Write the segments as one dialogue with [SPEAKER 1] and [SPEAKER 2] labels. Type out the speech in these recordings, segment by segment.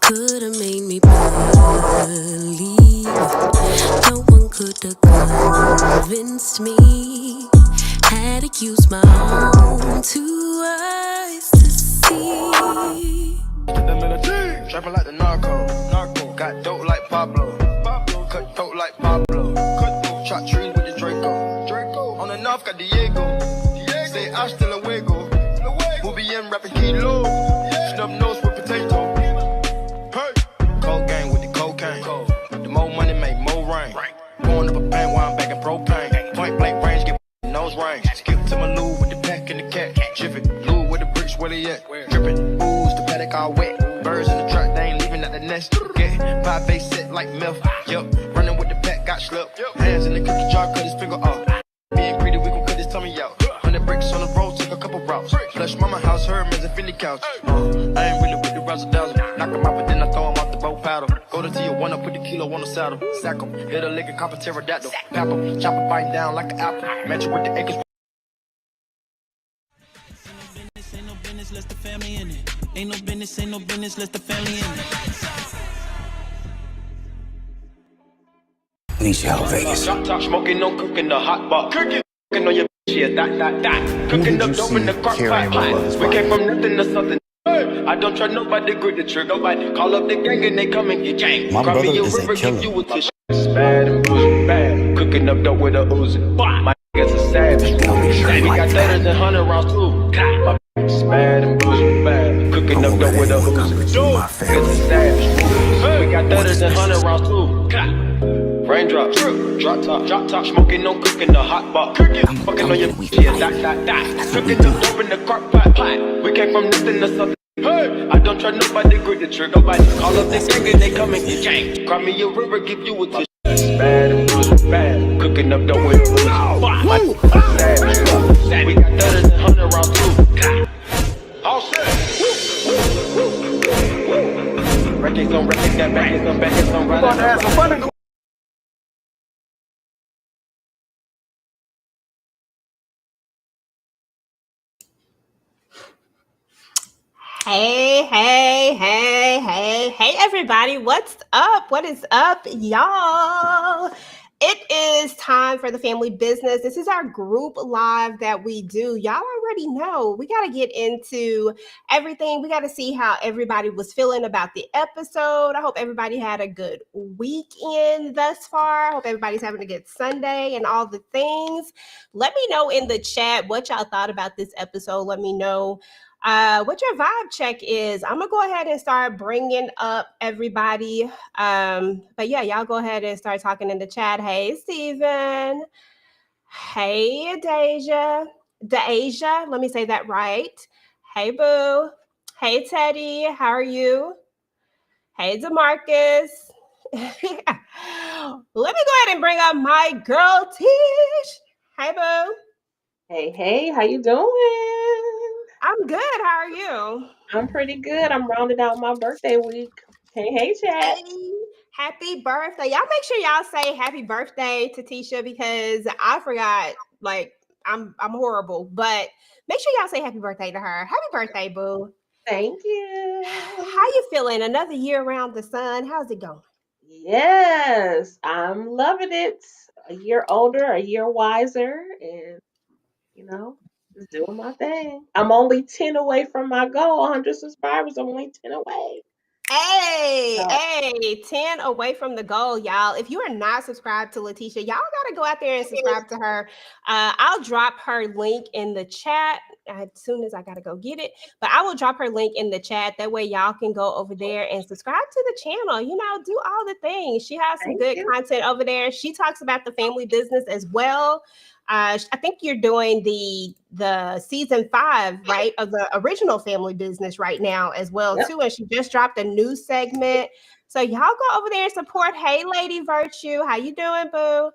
[SPEAKER 1] could have made me believe. No one could have convinced me. Had to use my own two eyes to see.
[SPEAKER 2] Trapping like the narco. Got dope like Pablo. Cut dope like Pablo. Chop trees with the Draco. On the north got Diego. Say hasta luego. We'll be in rapping kilo. Snub nose with potato. Hey. Cold gang with the cocaine. The more money make more rain. Going up a bank while I'm back in propane. Point blank range, get nose range. Skip to my Lou with the pack and the cat. Jiffy, Lou with the bricks, where they at? Drippin', ooze, the paddock all wet. Birds in the truck, they ain't leaving at the nest. Get 5 base set like milk. Yup, running with the pack, got slipped. Hands in the cookie jar, cut his finger off. Being greedy, we gon' cut his tummy out. 100 bricks on the road, took a couple routes. Flush mama house, her man's a Philly couch. I ain't really with the razzle dazzle. Knock him out, but then I throw him off the boat paddle. Go to Tijuana, put the kilo on the saddle. Sack him, hit a lick and cop a pterodactyl. Pap him, chop a bite down like an apple. Match it with the acres.
[SPEAKER 3] Ain't no business, less the family in it. Ain't no business, less the family in it.
[SPEAKER 4] Need you out, Vegas.
[SPEAKER 2] Top smoking, no cooking, the hot pot. Cooking on your yeah, that. Cooking up dope in the crock pot. We came from nothing to something. I don't try nobody, grip the trigger. Nobody call up the gang and they come and get janked.
[SPEAKER 4] My brother is a killer.
[SPEAKER 2] It's bad and bullshit bad. Cooking up dope with a Uzi. My niggas a savage. We got 30s and 100 rounds too. My it's bad and bullshit bad. Cooking up dope with a Uzi. Niggas a savage. We got 30s and 100 rounds too. Raindrops, drop top, smoking, no cooking, the hot pot. Fucking on your yeah, that. Cooking the dope in the crock pot. We came from nothing to something. Hey, I don't try nobody, grip the trigger. Nobody call up the gang and they come and get janked. Cry me a river, give you a tissue. It's bad and bullshit bad. Cooking up dope with a savage. We got 30s and 100 rounds too. All set. Records on records, got backers on backers on right.
[SPEAKER 5] Hey, everybody. What's up? What is up, y'all? It is time for the family business. This is our group live that we do. Y'all already know we got to get into everything. We got to see how everybody was feeling about the episode. I hope everybody had a good weekend thus far. I hope everybody's having a good Sunday and all the things. Let me know in the chat what y'all thought about this episode. Let me know what your vibe check is. I'm gonna go ahead and start bringing up everybody. But yeah, y'all go ahead and start talking in the chat. Hey, Steven. Hey, Deja. Let me say that right. Hey, Boo. Hey, Teddy. How are you? Hey, DeMarcus. Let me go ahead and bring up my girl, Tish. Hey, Boo.
[SPEAKER 6] Hey, how you doing?
[SPEAKER 5] I'm good. How are you?
[SPEAKER 6] I'm pretty good. I'm rounding out my birthday week. Hey, chat.
[SPEAKER 5] Hey, happy birthday. Y'all make sure y'all say happy birthday to Tisha because I forgot. Like, I'm horrible. But make sure y'all say happy birthday to her. Happy birthday, boo.
[SPEAKER 6] Thank you.
[SPEAKER 5] How you feeling? Another year around the sun. How's it going?
[SPEAKER 6] Yes, I'm loving it. A year older, a year wiser, and just doing my thing. I'm only 10 away from my goal. 100 subscribers. I'm only 10 away.
[SPEAKER 5] Hey, 10 away from the goal, y'all. If you are not subscribed to Letitia, y'all got to go out there and subscribe to her. I'll drop her link in the chat as soon as I got to go get it. But I will drop her link in the chat. That way y'all can go over there and subscribe to the channel. Do all the things. She has some good content over there. She talks about the family business as well. I think you're doing the season 5, right, of the original family business right now as well, too. And she just dropped a new segment. So y'all go over there and support. Hey, Lady Virtue. How you doing, boo?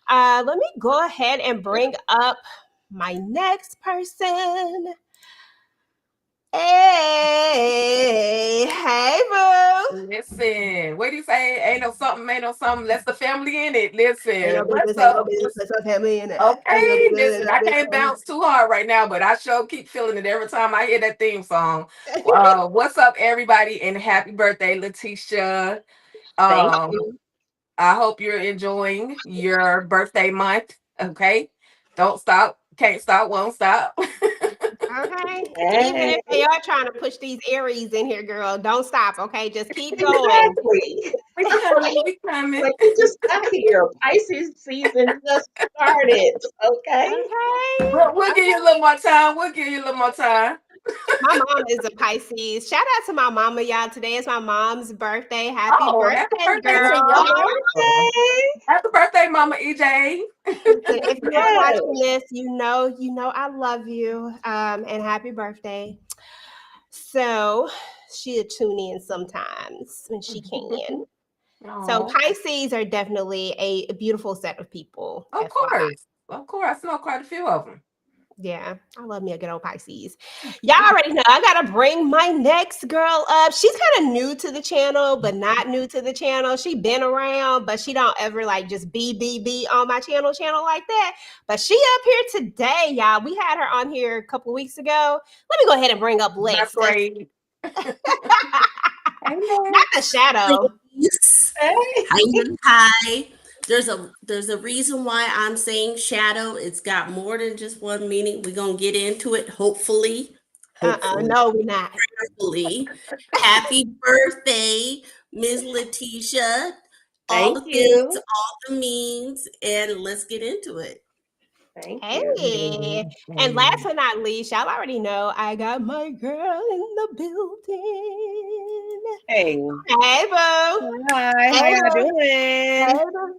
[SPEAKER 5] Let me go ahead and bring up my next person. Hey, boo.
[SPEAKER 7] Listen, what do you say? Ain't no something. Let's the family in it.
[SPEAKER 5] Ain't
[SPEAKER 7] Listen,
[SPEAKER 5] no
[SPEAKER 7] what's
[SPEAKER 5] business, ain't no
[SPEAKER 7] up?
[SPEAKER 5] business, let's not have me in it. Ain't no
[SPEAKER 7] Okay,
[SPEAKER 5] business,
[SPEAKER 7] listen, I
[SPEAKER 5] ain't
[SPEAKER 7] can't
[SPEAKER 5] no
[SPEAKER 7] bounce too hard right now, but I sure keep feeling it every time I hear that theme song.
[SPEAKER 5] business.
[SPEAKER 7] What's up, everybody, and happy birthday, Letitia.
[SPEAKER 6] Thank
[SPEAKER 7] Um,
[SPEAKER 6] you.
[SPEAKER 7] I hope you're enjoying your birthday month. Okay, don't stop, can't stop, won't stop.
[SPEAKER 5] Okay. Even
[SPEAKER 6] Hey,
[SPEAKER 5] if they are trying to push these Aries in here, girl, don't stop. Okay. Just keep going.
[SPEAKER 6] exactly.
[SPEAKER 7] We coming, we coming.
[SPEAKER 6] Like we just got here. Pisces season just started. Okay.
[SPEAKER 5] Okay.
[SPEAKER 7] We'll give you a little more time. We'll give you a little more time.
[SPEAKER 5] My mom is a Pisces. Shout out to my mama, y'all. Today is my mom's birthday. Happy
[SPEAKER 7] Oh, happy
[SPEAKER 5] birthday,
[SPEAKER 7] birthday
[SPEAKER 5] girl.
[SPEAKER 7] to
[SPEAKER 6] Happy
[SPEAKER 7] y'all.
[SPEAKER 6] birthday.
[SPEAKER 7] Happy birthday, Mama EJ.
[SPEAKER 5] Listen, if you are
[SPEAKER 6] Yes.
[SPEAKER 5] watching this, you know I love you. And happy birthday. So she'll tune in sometimes when she can. So
[SPEAKER 7] Oh,
[SPEAKER 5] Pisces are definitely a beautiful set of people,
[SPEAKER 7] of
[SPEAKER 5] FYI.
[SPEAKER 7] course. Of course. I know quite a few of them.
[SPEAKER 5] Yeah, I love me a good old Pisces. Y'all already know I gotta bring my next girl up. She's kind of new to the channel, but not new to the channel. She been around, but she don't ever like just be on my channel like that. But she up here today, y'all. We had her on here a couple of weeks ago. Let me go ahead and bring up
[SPEAKER 7] That's
[SPEAKER 5] Lex.
[SPEAKER 7] great.
[SPEAKER 5] Not the shadow.
[SPEAKER 8] Please.
[SPEAKER 6] Hey.
[SPEAKER 8] Hi. There's a reason why I'm saying shadow. It's got more than just one meaning. We're gonna get into it. Hopefully.
[SPEAKER 5] No, we're not.
[SPEAKER 8] Hopefully. Happy birthday, Ms. Letitia. All
[SPEAKER 6] Thank
[SPEAKER 8] the things,
[SPEAKER 6] you.
[SPEAKER 8] all the means, and let's get into it.
[SPEAKER 6] Thank you.
[SPEAKER 5] Hey, and last but not least, y'all already know I got my girl in the building.
[SPEAKER 9] Hey,
[SPEAKER 5] Hey, boo.
[SPEAKER 9] hi, how
[SPEAKER 5] Hey,
[SPEAKER 9] y'all
[SPEAKER 5] boo. Hey,
[SPEAKER 9] doing?
[SPEAKER 5] boo.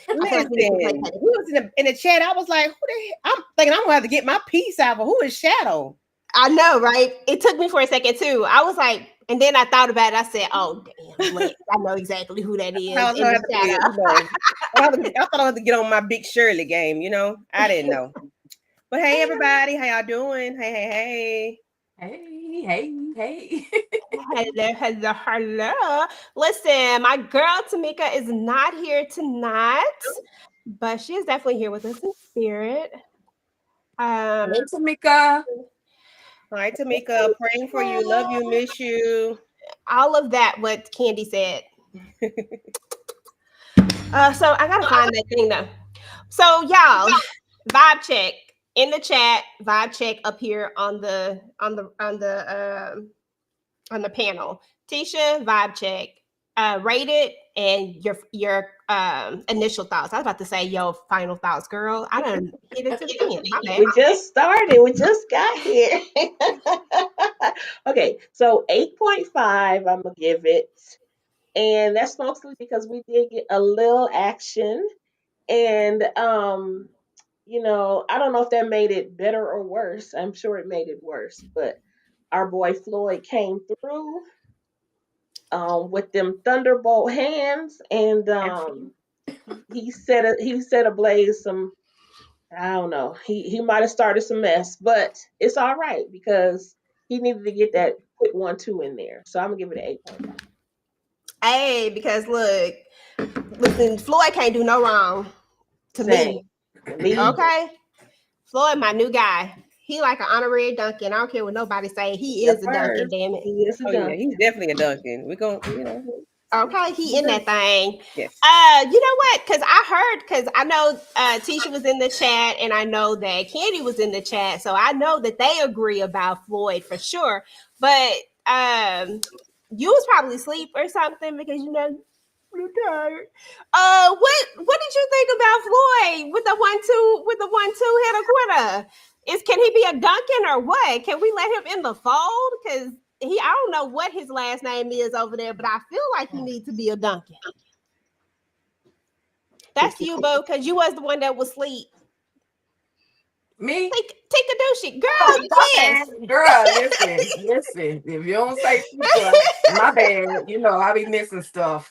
[SPEAKER 5] I feel like we need to play
[SPEAKER 9] Listen,
[SPEAKER 5] that.
[SPEAKER 9] we was in the chat. I was like, who the I'm thinking I'm gonna have to get my piece out, but who is Shadow?
[SPEAKER 5] I know, right? It took me for a second too. I was like, and then I thought about it. I said, "Oh, damn, Lex, I know exactly who that is
[SPEAKER 9] I was
[SPEAKER 5] in
[SPEAKER 9] gonna
[SPEAKER 5] the
[SPEAKER 9] have to get,
[SPEAKER 5] shadow."
[SPEAKER 9] I thought I had to get on my Big Shirley game, I didn't know. But hey everybody, how y'all doing? Hey.
[SPEAKER 7] Hey.
[SPEAKER 5] Hello. Listen, my girl Tamika is not here tonight, but she is definitely here with us in spirit.
[SPEAKER 7] Hey, Tamika.
[SPEAKER 9] Hi Tamika, praying for you, love you, miss you.
[SPEAKER 5] All of that, what Candy said. So I gotta find that thing though. So y'all, vibe check in the chat. Vibe check up here on the panel. Tisha, vibe check. Rate it and your initial thoughts. I was about to say your final thoughts, girl. I done hit it to the end. My bad.
[SPEAKER 6] We just started. We just got here. Okay, so 8.5, I'm gonna give it. And that's mostly because we did get a little action. And I don't know if that made it better or worse. I'm sure it made it worse, but our boy Floyd came through with them thunderbolt hands, and he set ablaze some. I don't know. He might have started some mess, but it's all right because he needed to get that quick 1-2 in there. So I'm gonna give it an 8.5.
[SPEAKER 5] Hey, because look, listen, Floyd can't do no wrong to me.
[SPEAKER 6] Me either.
[SPEAKER 5] Okay, Floyd, my new guy. He like an honorary Duncan. I don't care what nobody say. He
[SPEAKER 6] Yes,
[SPEAKER 5] is a
[SPEAKER 6] sir.
[SPEAKER 5] Duncan. Damn it.
[SPEAKER 6] He is a
[SPEAKER 9] Oh yeah,
[SPEAKER 6] dunk.
[SPEAKER 9] he's definitely a Duncan. We're gonna,
[SPEAKER 5] Okay, he in that thing.
[SPEAKER 9] yes.
[SPEAKER 5] You know what? Because I know Tisha was in the chat, and I know that Candy was in the chat, so I know that they agree about Floyd for sure. But you was probably asleep or something because you're tired. What did you think about Floyd with the 1-2 hit a quitter? Can he be a Duncan or what? Can we let him in the fold? Because I don't know what his last name is over there, but I feel like he needs to be a Duncan. That's you, Bo, because you was the one that was asleep.
[SPEAKER 7] Me?
[SPEAKER 5] Take a douche,
[SPEAKER 7] Oh,
[SPEAKER 5] girl.
[SPEAKER 7] my
[SPEAKER 5] Yes.
[SPEAKER 7] bad. Girl, listen. If you don't say people, my bad. I be missing stuff.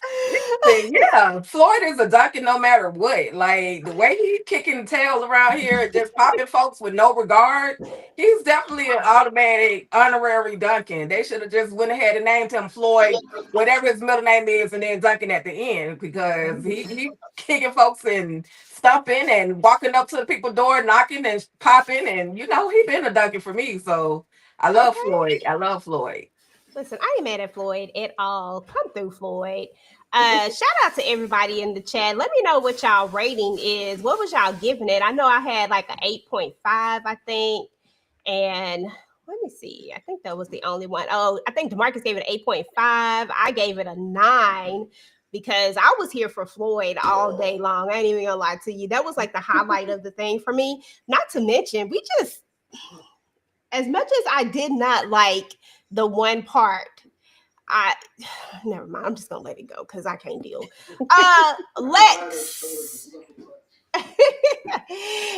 [SPEAKER 7] Listen, yeah, Floyd is a Duncan no matter what. Like the way he kicking tail around here and just popping folks with no regard, he's definitely an automatic honorary Duncan. They should have just went ahead and named him Floyd, whatever his middle name is, and then Duncan at the end because he kicking folks and stumping and walking up to the people's door, knocking and popping, and he been a Duncan for me. So I love
[SPEAKER 5] Okay.
[SPEAKER 7] Floyd. I love Floyd.
[SPEAKER 5] Listen, I ain't mad at Floyd at all. Come through, Floyd. Shout out to everybody in the chat. Let me know what y'all rating is. What was y'all giving it? I know I had like a 8.5, I think. And let me see. I think that was the only one. Oh, I think DeMarcus gave it 8.5. I gave it a 9 because I was here for Floyd all day long. I ain't even gonna lie to you. That was like the highlight of the thing for me. Not to mention, as much as I did not like the one part, never mind. I'm just gonna let it go because I can't deal. Lex,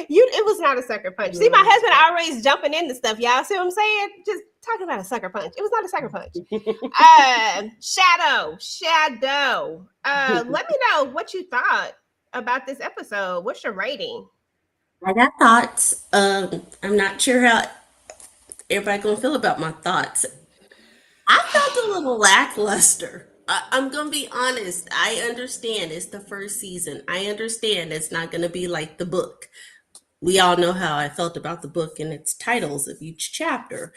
[SPEAKER 5] it was not a sucker punch. See, my husband always jumping into stuff. Y'all see what I'm saying? Just talking about a sucker punch. It was not a sucker punch. Shadow. Let me know what you thought about this episode. What's your rating?
[SPEAKER 8] I got thoughts. I'm not sure how everybody gonna feel about my thoughts. I felt a little lackluster. I'm gonna be honest. I understand it's the first season. I understand it's not gonna be like the book. We all know how I felt about the book and its titles of each chapter.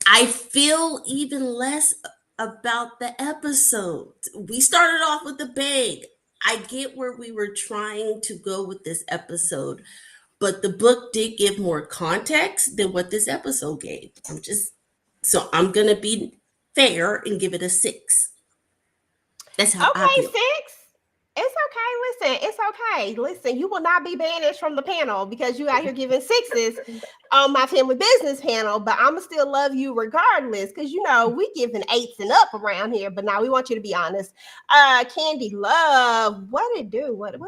[SPEAKER 8] I feel even less about the episode. We started off with a bang. I get where we were trying to go with this episode, but the book did give more context than what this episode gave. I'm gonna be fair and give it a 6. That's how I
[SPEAKER 5] Okay,
[SPEAKER 8] feel.
[SPEAKER 5] 6. It's okay. Listen, it's okay. Listen, you will not be banished from the panel because you out here giving 6s on my family business panel, but I'ma still love you regardless because we giving 8s and up around here. But now we want you to be honest. Candy Love, what it do? What you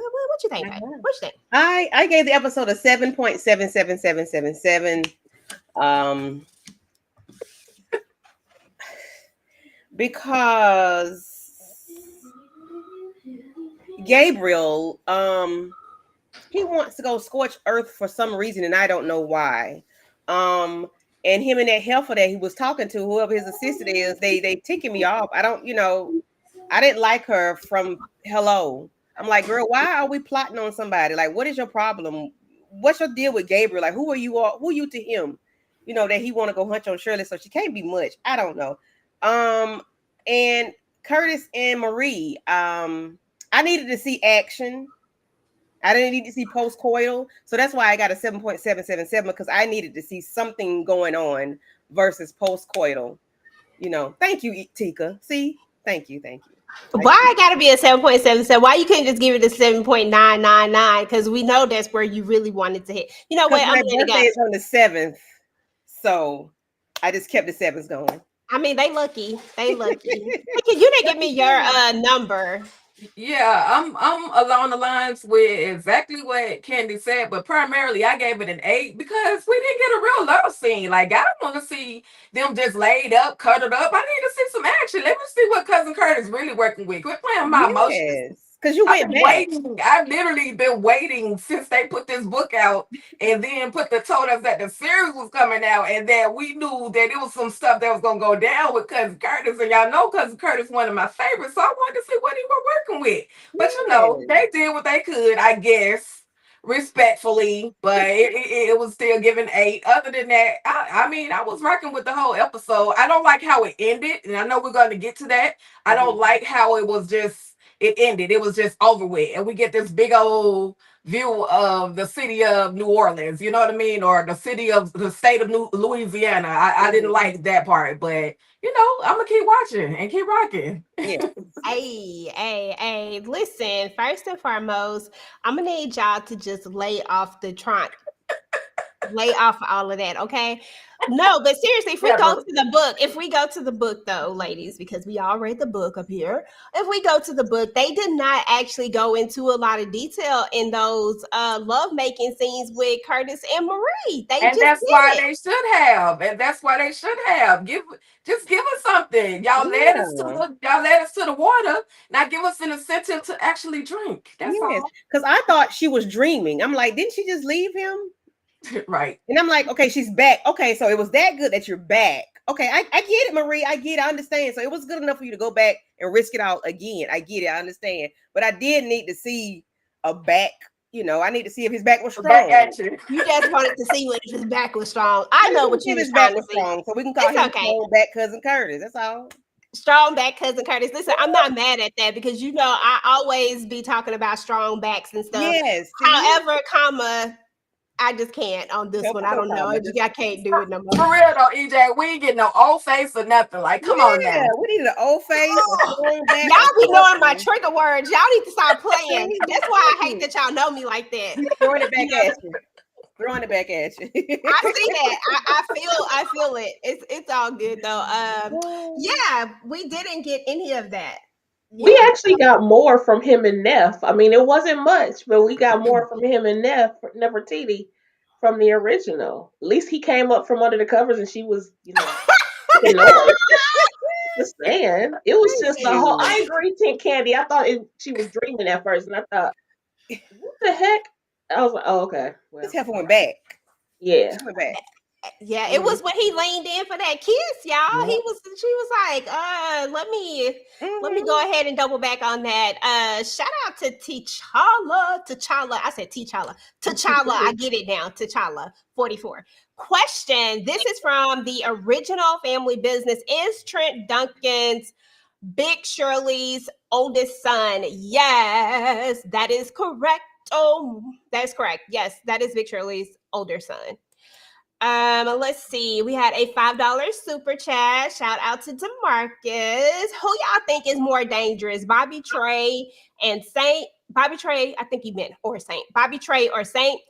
[SPEAKER 5] think, babe? What you think?
[SPEAKER 9] I gave the episode a 7.77777. Because Gabriel, he wants to go scorch earth for some reason, and I don't know why. And him and that heifer that he was talking to, whoever his assistant is, they ticking me off. I don't, I didn't like her from hello. I'm like, girl, why are we plotting on somebody? Like, what is your problem? What's your deal with Gabriel? Like, who are you all? Who are you to him? That he want to go hunch on Shirley, so she can't be much. I don't know. And Curtis and Marie, I needed to see action. I didn't need to see post-coital. So that's why I got a 7.777 because I needed to see something going on versus post-coital. Thank you, Tika. See? Thank you.
[SPEAKER 5] Why I gotta be a 7.77? Why you couldn't just give it a 7.999? Because we know that's where you really wanted to hit. You know what?
[SPEAKER 9] My birthday is on the 7th. So I just kept the 7s going.
[SPEAKER 5] I mean, they lucky. You didn't give me your number.
[SPEAKER 7] Yeah, I'm along the lines with exactly what Candy said, but primarily I gave it an 8 because we didn't get a real love scene. Like I don't want to see them just laid up, cuddled up. I need to see some action. Let me see what Cousin Curtis really working with. Quit playing my emotions.
[SPEAKER 9] Because you went back.
[SPEAKER 7] Waiting. I've literally been waiting since they put this book out and then told us that the series was coming out and that we knew that it was some stuff that was gonna go down with Cousin Curtis. And y'all know Cousin Curtis one of my favorites, so I wanted to see what he was working with. But they did what they could, I guess, respectfully, but it was still giving 8. Other than that, I mean, I was rocking with the whole episode. I don't like how it ended, and I know we're going to get to that. I don't like how it was just it ended. It was just over with. And we get this big old view of the city of New Orleans, you know what I mean? Or the state of Louisiana. I didn't like that part, but I'm gonna keep watching and keep rocking.
[SPEAKER 9] Yeah.
[SPEAKER 5] Hey, listen, first and foremost, I'm gonna need y'all to just lay off the trunk. lay off all of that, okay? No, but seriously, if we go to the book though, ladies, because we all read the book up here. If we go to the book, they did not actually go into a lot of detail in those love making scenes with Curtis and Marie. They
[SPEAKER 7] And
[SPEAKER 5] just
[SPEAKER 7] that's
[SPEAKER 5] did
[SPEAKER 7] why
[SPEAKER 5] it.
[SPEAKER 7] they should have. And that's why they should have. Just give us something. Y'all led us to the water. Now give us an incentive to actually drink. That's
[SPEAKER 9] Yes,
[SPEAKER 7] all.
[SPEAKER 9] because I thought she was dreaming. I'm like, didn't she just leave him?
[SPEAKER 7] Right.
[SPEAKER 9] And I'm like, okay, she's back. Okay, so it was that good that you're back. Okay, I get it, Marie. I get it. I understand. So it was good enough for you to go back and risk it all again. I get it. I understand. But I did need to see a back. I need to see if his back was
[SPEAKER 7] Back
[SPEAKER 9] strong.
[SPEAKER 7] at you.
[SPEAKER 5] You just wanted to see if his back was strong. I know what you
[SPEAKER 9] If
[SPEAKER 5] was
[SPEAKER 9] his
[SPEAKER 5] trying
[SPEAKER 9] back
[SPEAKER 5] to
[SPEAKER 9] was
[SPEAKER 5] see.
[SPEAKER 9] strong, so we can call
[SPEAKER 5] It's
[SPEAKER 9] him
[SPEAKER 5] okay.
[SPEAKER 9] strong back cousin Curtis. That's all.
[SPEAKER 5] Strong back cousin Curtis. Listen, I'm not mad at that because I always be talking about strong backs and stuff.
[SPEAKER 9] Yes.
[SPEAKER 5] However, I just can't on this
[SPEAKER 9] Nope,
[SPEAKER 5] one. I
[SPEAKER 9] no
[SPEAKER 5] don't know.
[SPEAKER 9] problem.
[SPEAKER 5] I can't do it no more.
[SPEAKER 7] For real though, EJ, we ain't getting no old face or nothing. Like, come on
[SPEAKER 9] Yeah,
[SPEAKER 7] now.
[SPEAKER 9] we need an old face, a strong back.
[SPEAKER 5] Y'all be knowing my
[SPEAKER 9] something.
[SPEAKER 5] trigger words. Y'all need to stop playing. That's why I hate that y'all know me like that.
[SPEAKER 9] Throwing it back at you. Throwing it back at you.
[SPEAKER 5] I see that. I feel it. It's all good though. Yeah, we didn't get any of that.
[SPEAKER 6] We
[SPEAKER 5] Yeah.
[SPEAKER 6] actually got more from him and Neff. I mean, it wasn't much, but we got more from him and Nefertiti from the original. At least he came up from under the covers and she was, making noise. Just saying. It was just the whole. I agree, Tint Candy. I thought she was dreaming at first, and I thought, what the heck? I was like, oh, okay. Well,
[SPEAKER 9] This heifer went back.
[SPEAKER 6] yeah.
[SPEAKER 9] She went back.
[SPEAKER 5] Yeah, it was when he leaned in for that kiss, y'all.
[SPEAKER 9] Yep.
[SPEAKER 5] She was like, let me go ahead and double back on that. Shout out to T'Challa. I said T'Challa. I get it now. T'Challa, 44. Question. This is from the original Family Business. Is Trent Duncan's Big Shirley's oldest son? Yes, that is correct. Oh, that's correct. Yes, that is Big Shirley's older son. Let's see. We had a $5 super chat. Shout out to DeMarcus. Who y'all think is more dangerous, Bobby Trey and Saint? Bobby Trey, I think he meant or Saint. Bobby Trey or Saint.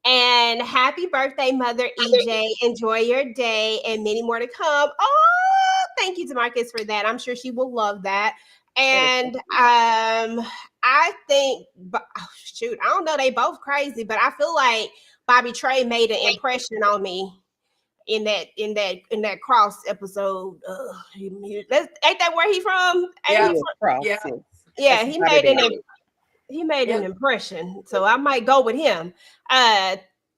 [SPEAKER 5] And happy birthday, Mother EJ. Enjoy your day and many more to come. Oh, thank you, DeMarcus, for that. I'm sure she will love that. And I think, shoot, I don't know. They both crazy, but I feel like Bobby Trey made an impression on me in that Cross episode. Ain't that where he from?
[SPEAKER 7] Yeah.
[SPEAKER 5] Yeah, he made an impression. So I might go with him.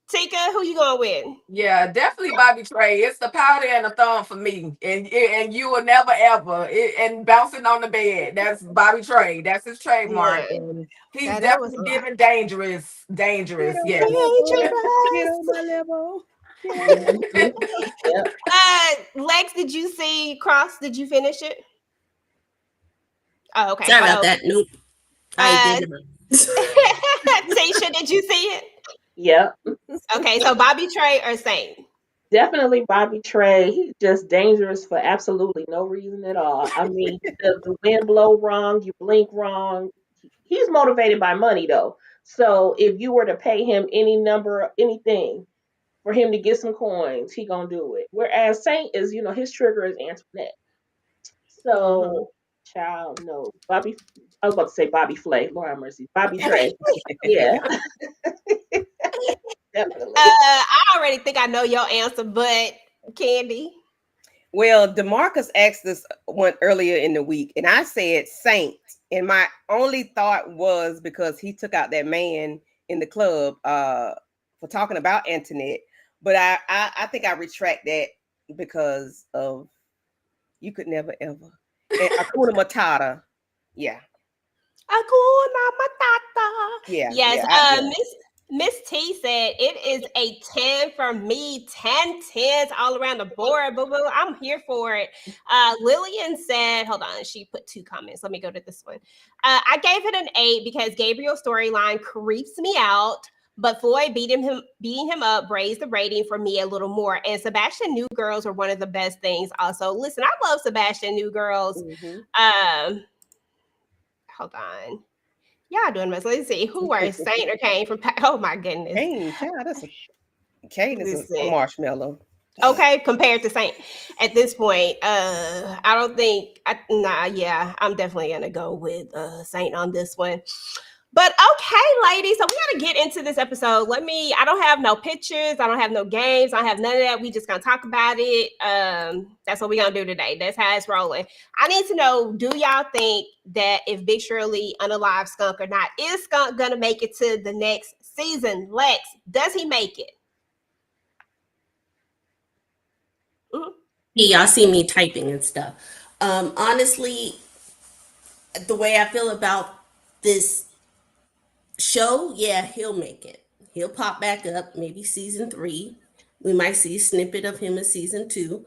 [SPEAKER 5] Tika, who you going with?
[SPEAKER 7] Yeah, definitely Bobby Trey. It's the powder and the thumb for me. And you will never ever and bouncing on the bed. That's Bobby Trey. That's his trademark.
[SPEAKER 5] Yeah.
[SPEAKER 7] And he's
[SPEAKER 5] That
[SPEAKER 7] definitely
[SPEAKER 5] was
[SPEAKER 7] giving dangerous. Yes.
[SPEAKER 9] Get on my level.
[SPEAKER 6] Yep.
[SPEAKER 5] Lex, did you see Cross? Did you finish it? Oh, okay.
[SPEAKER 8] Sorry about that. Nope. I did.
[SPEAKER 5] Tisha, did you see it?
[SPEAKER 6] Yep.
[SPEAKER 5] Okay, so Bobby Trey or Saint?
[SPEAKER 6] Definitely Bobby Trey. He's just dangerous for absolutely no reason at all. I mean, the wind blow wrong, you blink wrong. He's motivated by money though. So if you were to pay him any number, anything for him to get some coins, he gonna do it. Whereas Saint is, his trigger is Antoinette. So, child, no. Bobby, I was about to say Bobby Flay. Lord have mercy. Bobby Trey. Yeah. Definitely.
[SPEAKER 5] I already think I know your answer, but Candy.
[SPEAKER 9] Well, DeMarcus asked this one earlier in the week, and I said Saint. And my only thought was because he took out that man in the club for talking about Antoinette. But I think I retract that because of you could never ever. And Akuna Matata. Yeah.
[SPEAKER 5] Akuna Matata.
[SPEAKER 9] Yeah.
[SPEAKER 5] Yes.
[SPEAKER 9] Yeah,
[SPEAKER 5] Miss T said it is a 10 for me. 10 10s all around the board. Boo boo. I'm here for it. Lillian said, hold on, she put 2 comments. Let me go to this one. I gave it an 8 because Gabriel's storyline creeps me out. But Floyd beating him up raised the rating for me a little more. And Sebastian New Girls are one of the best things. Also, listen, I love Sebastian New Girls. Hold on. Y'all doing this. Let's see who were Saint or came from. Oh my goodness.
[SPEAKER 9] Dang, child, that's Kate is a marshmallow.
[SPEAKER 5] Okay, compared to Saint at this point, I don't think. I'm definitely gonna go with Saint on this one. But okay, ladies, so we gotta get into this episode. I don't have no pictures, I don't have no games, I don't have none of that. We just gonna talk about it. That's what we gonna do today. That's how it's rolling. I need to know, do y'all think that if Big Shirley unalive Skunk or not, is Skunk gonna make it to the next season? Lex, does he make it?
[SPEAKER 8] Mm-hmm. Yeah, y'all see me typing and stuff. Honestly, the way I feel about this show, yeah, he'll make it. He'll pop back up, maybe season 3. We might see a snippet of him in season 2.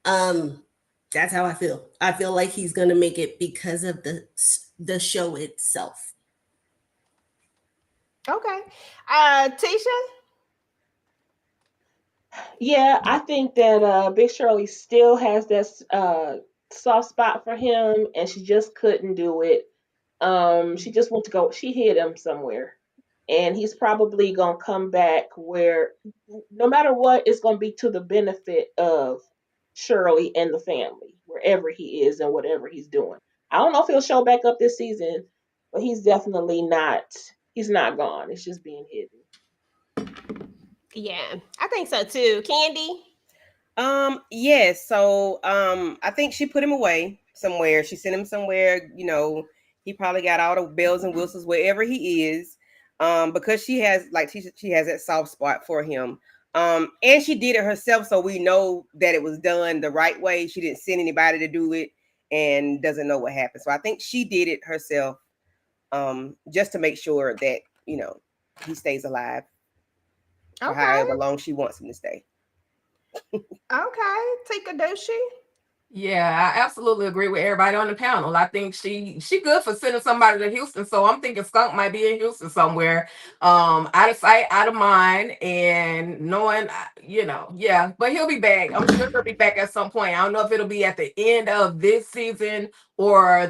[SPEAKER 8] That's how I feel. I feel like he's gonna make it because of the show itself.
[SPEAKER 5] Okay. Tisha?
[SPEAKER 6] Yeah, I think that Big Shirley still has that soft spot for him, and she just couldn't do it. She just went to go. She hid him somewhere, and he's probably gonna come back where, no matter what, it's gonna be to the benefit of Shirley and the family, wherever he is and whatever he's doing. I don't know if he'll show back up this season, but he's definitely not. He's not gone. It's just being hidden.
[SPEAKER 5] Yeah, I think so too. Candy?
[SPEAKER 9] Yes. So I think she put him away somewhere. She sent him somewhere, he probably got all the bells and whistles wherever he is. Because she has she has that soft spot for him. And she did it herself, so we know that it was done the right way. She didn't send anybody to do it and doesn't know what happened. So I think she did it herself, just to make sure that, he stays alive for however long she wants him to stay.
[SPEAKER 5] Okay, Tikadoshi.
[SPEAKER 7] Yeah, I absolutely agree with everybody on the panel. I think she good for sending somebody to Houston. So I'm thinking Skunk might be in Houston somewhere, out of sight, out of mind, and knowing, yeah. But he'll be back. I'm sure he'll be back at some point. I don't know if it'll be at the end of this season or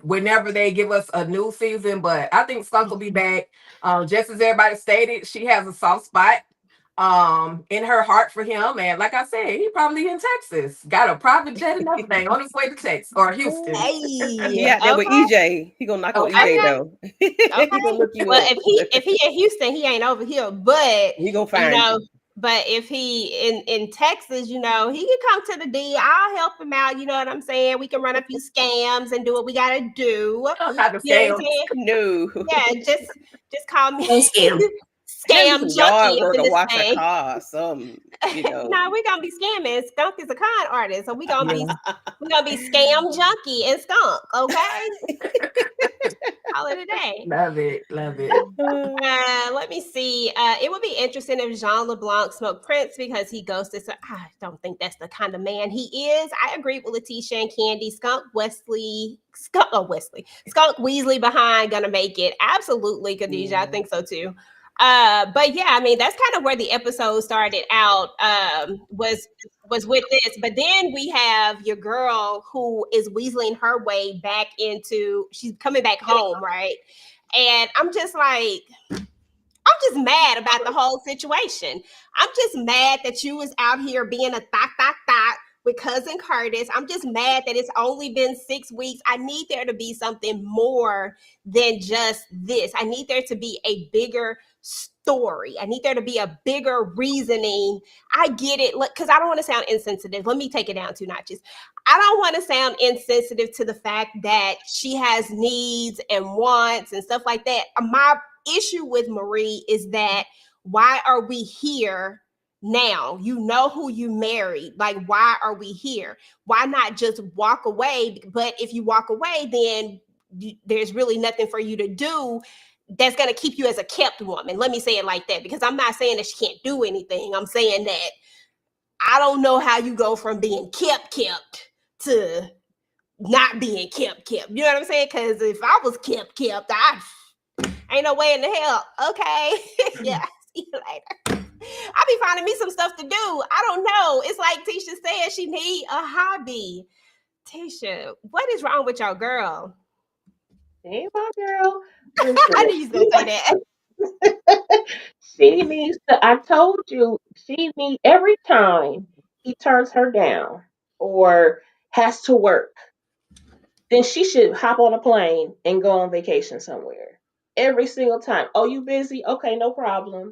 [SPEAKER 7] whenever they give us a new season. But I think Skunk will be back. Just as everybody stated, she has a soft spot in her heart for him, and like I said, he probably in Texas, got a private jet and everything on his way to Texas or Houston.
[SPEAKER 9] He out there with EJ. He gonna knock on EJ though. He gonna look you up.
[SPEAKER 5] If he in Houston, he ain't over here, but
[SPEAKER 9] he gonna find you.
[SPEAKER 5] But if he in Texas, he can come to the D. I'll help him out. You know what I'm saying? We can run a few scams and do what we gotta do.
[SPEAKER 7] Oh, not the scam.
[SPEAKER 9] No.
[SPEAKER 5] Yeah, just call me.
[SPEAKER 8] No scam.
[SPEAKER 5] Scam junkie
[SPEAKER 9] work or wash
[SPEAKER 5] thing.
[SPEAKER 9] a car or something.
[SPEAKER 5] No, we're gonna be scamming. Skunk is a con artist, so we're gonna be scam junkie and Skunk. Okay. Call it a day.
[SPEAKER 7] Love it.
[SPEAKER 5] Let me see. It would be interesting if Jean LeBlanc smoked Prince because he ghosted. So I don't think that's the kind of man he is. I agree with Letitia and Candy. Skunk Wesley behind gonna make it. Absolutely, Khadijah. I think so too. But yeah, I mean, that's kind of where the episode started out, was with this. But then we have your girl who is weaseling her way back she's coming back home, right? And I'm just mad about the whole situation. I'm just mad that you was out here being a thot with cousin Curtis. I'm just mad that it's only been 6 weeks. I need there to be something more than just this. I need there to be a bigger story. I need there to be a bigger reasoning. I get it, because I don't want to sound insensitive. Let me take it down 2 notches. I don't want to sound insensitive to the fact that she has needs and wants and stuff like that. My issue with Marie is that, why are we here now? You know who you married. Like, why are we here? Why not just walk away? But if you walk away, then there's really nothing for you to do that's going to keep you as a kept woman. Let me say it like that, because I'm not saying that she can't do anything. I'm saying that I don't know how you go from being kept to not being kept. You know what I'm saying? Because if I was kept, ain't no way in the hell. Okay. Yeah. See you later. I be finding me some stuff to do. I don't know. It's like Tisha said, she need a hobby. Tisha, what is wrong with your girl?
[SPEAKER 6] Hey, my girl.
[SPEAKER 5] I knew you was gonna say that.
[SPEAKER 6] She needs to, I told you, she needs, every time he turns her down or has to work, then she should hop on a plane and go on vacation somewhere. Every single time. Oh, you busy? Okay, no problem.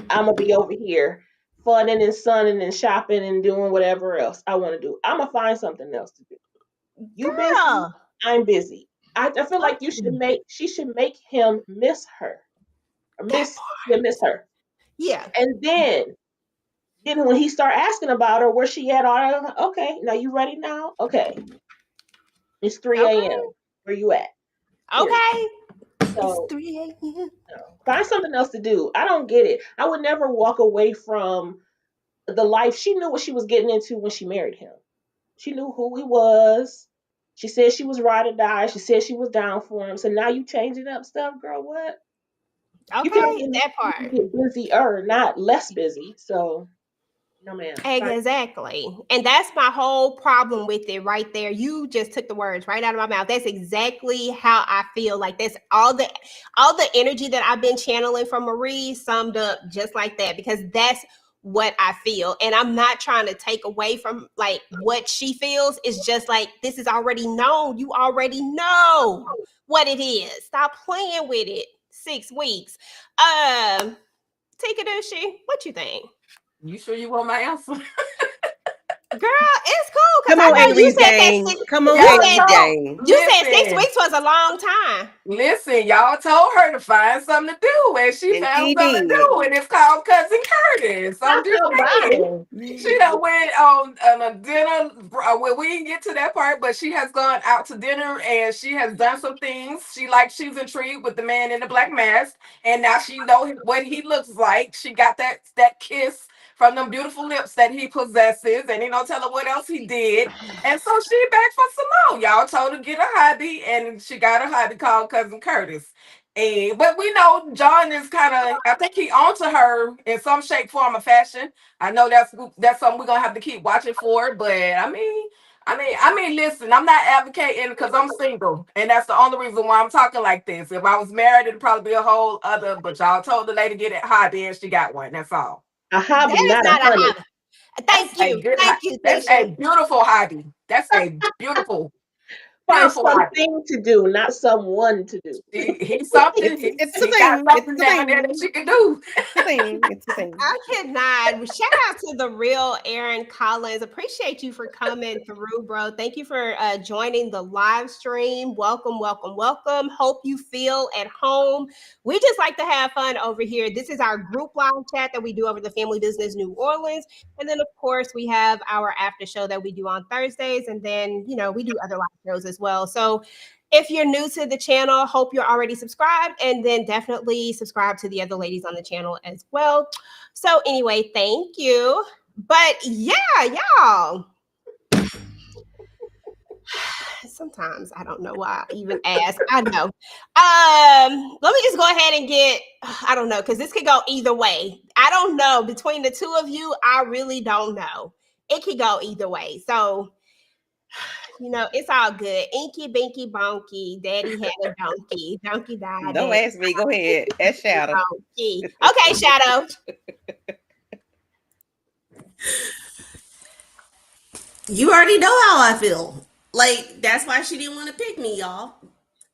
[SPEAKER 6] I'm gonna be over here funning and sunning and shopping and doing whatever else I want to do. I'm gonna find something else to do. You busy?
[SPEAKER 5] Girl.
[SPEAKER 6] I'm busy. I feel like she should make him miss her. Or
[SPEAKER 5] That
[SPEAKER 6] miss her.
[SPEAKER 5] Yeah.
[SPEAKER 6] And then when he start asking about her, where she at, okay, now you ready now? Okay. It's 3
[SPEAKER 5] Okay.
[SPEAKER 6] a.m. Where you at? Period.
[SPEAKER 5] Okay. It's
[SPEAKER 6] So
[SPEAKER 5] 3 a.m.
[SPEAKER 6] find something else to do. I don't get it. I would never walk away from the life. She knew what she was getting into when she married him. She knew who he was. She said she was ride or die. She said she was down for him. So now you changing up stuff, girl. What?
[SPEAKER 5] Okay, that
[SPEAKER 6] You
[SPEAKER 5] part.
[SPEAKER 6] can get busier, not less busy. So no, ma'am.
[SPEAKER 5] Exactly. And that's my whole problem with it right there. You just took the words right out of my mouth. That's exactly how I feel. Like that's all the energy that I've been channeling from Marie summed up just like that because that's what I feel. And I'm not trying to take away from like what she feels. It's just like this is already known. You already know what it is. Stop playing with it. 6 weeks. Tika Dushi, what you think?
[SPEAKER 7] You sure you want my answer?
[SPEAKER 5] Girl, it's cool because
[SPEAKER 9] Come
[SPEAKER 5] I
[SPEAKER 9] on,
[SPEAKER 5] know you
[SPEAKER 9] Aries
[SPEAKER 5] said that.
[SPEAKER 9] gang. Come on,
[SPEAKER 5] You
[SPEAKER 7] Y'all
[SPEAKER 9] Aries
[SPEAKER 5] said
[SPEAKER 7] told,
[SPEAKER 9] gang.
[SPEAKER 5] you said six
[SPEAKER 7] listen,
[SPEAKER 5] weeks was a long time.
[SPEAKER 7] listen, y'all told her to find something to do, and she
[SPEAKER 9] And
[SPEAKER 7] found
[SPEAKER 9] she
[SPEAKER 7] something to
[SPEAKER 9] did.
[SPEAKER 7] do, and it's called Cousin Curtis. I'm
[SPEAKER 6] Not
[SPEAKER 7] just
[SPEAKER 6] somebody.
[SPEAKER 7] saying. She done went on a dinner. Well, we didn't get to that part, but she has gone out to dinner and she has done some things. She's intrigued with the man in the black mask, and now she know what he looks like. She got that kiss from them beautiful lips that he possesses, and he don't tell her what else he did. And so she back for some more. Y'all told her to get a hobby, and she got a hobby called Cousin Curtis. And but we know John is kind of, I think he onto her in some shape, form, or fashion. I know that's something we're gonna have to keep watching for. But listen, I'm not advocating because I'm single, and that's the only reason why I'm talking like this. If I was married, it'd probably be a whole other. But y'all told the lady to get a hobby, and she got one. That's all.
[SPEAKER 6] A hobby,
[SPEAKER 5] That is
[SPEAKER 6] not a
[SPEAKER 5] not a
[SPEAKER 6] honey.
[SPEAKER 5] hobby.
[SPEAKER 7] That's
[SPEAKER 5] Thank
[SPEAKER 7] a
[SPEAKER 5] you.
[SPEAKER 7] good.
[SPEAKER 5] Thank you,
[SPEAKER 7] That's a
[SPEAKER 5] Tisha.
[SPEAKER 7] beautiful hobby. That's a beautiful,
[SPEAKER 6] Find
[SPEAKER 7] beautiful hobby.
[SPEAKER 6] something to do, not someone to do.
[SPEAKER 7] He's something.
[SPEAKER 9] It's a
[SPEAKER 7] He got
[SPEAKER 9] thing. It's
[SPEAKER 7] something
[SPEAKER 9] a
[SPEAKER 7] down there that
[SPEAKER 9] thing.
[SPEAKER 7] she can do.
[SPEAKER 9] It's a thing. It's a thing.
[SPEAKER 5] I cannot. Shout out to the real Aaron Collins. Appreciate you for coming through, bro. Thank you for joining the live stream. Welcome, welcome, welcome. Hope you feel at home. We just like to have fun over here. This is our group live chat that we do over the Family Business New Orleans. And then, of course, we have our after show that we do on Thursdays. And then, we do other live shows as well. So if you're new to the channel, hope you're already subscribed, and then definitely subscribe to the other ladies on the channel as well. So anyway, thank you. But yeah, y'all. Sometimes I don't know why I even ask. I know. Let me just go ahead and I don't know, because this could go either way. I don't know. Between the two of you, I really don't know. It could go either way. So it's all good. Inky, binky, bonky. Daddy had a donkey. Donkey died.
[SPEAKER 9] Don't
[SPEAKER 5] Daddy
[SPEAKER 9] ask me. Go ahead. Ask Shadow.
[SPEAKER 5] donkey. Okay, Shadow.
[SPEAKER 8] You already know how I feel. Like, that's why she didn't want to pick me, y'all.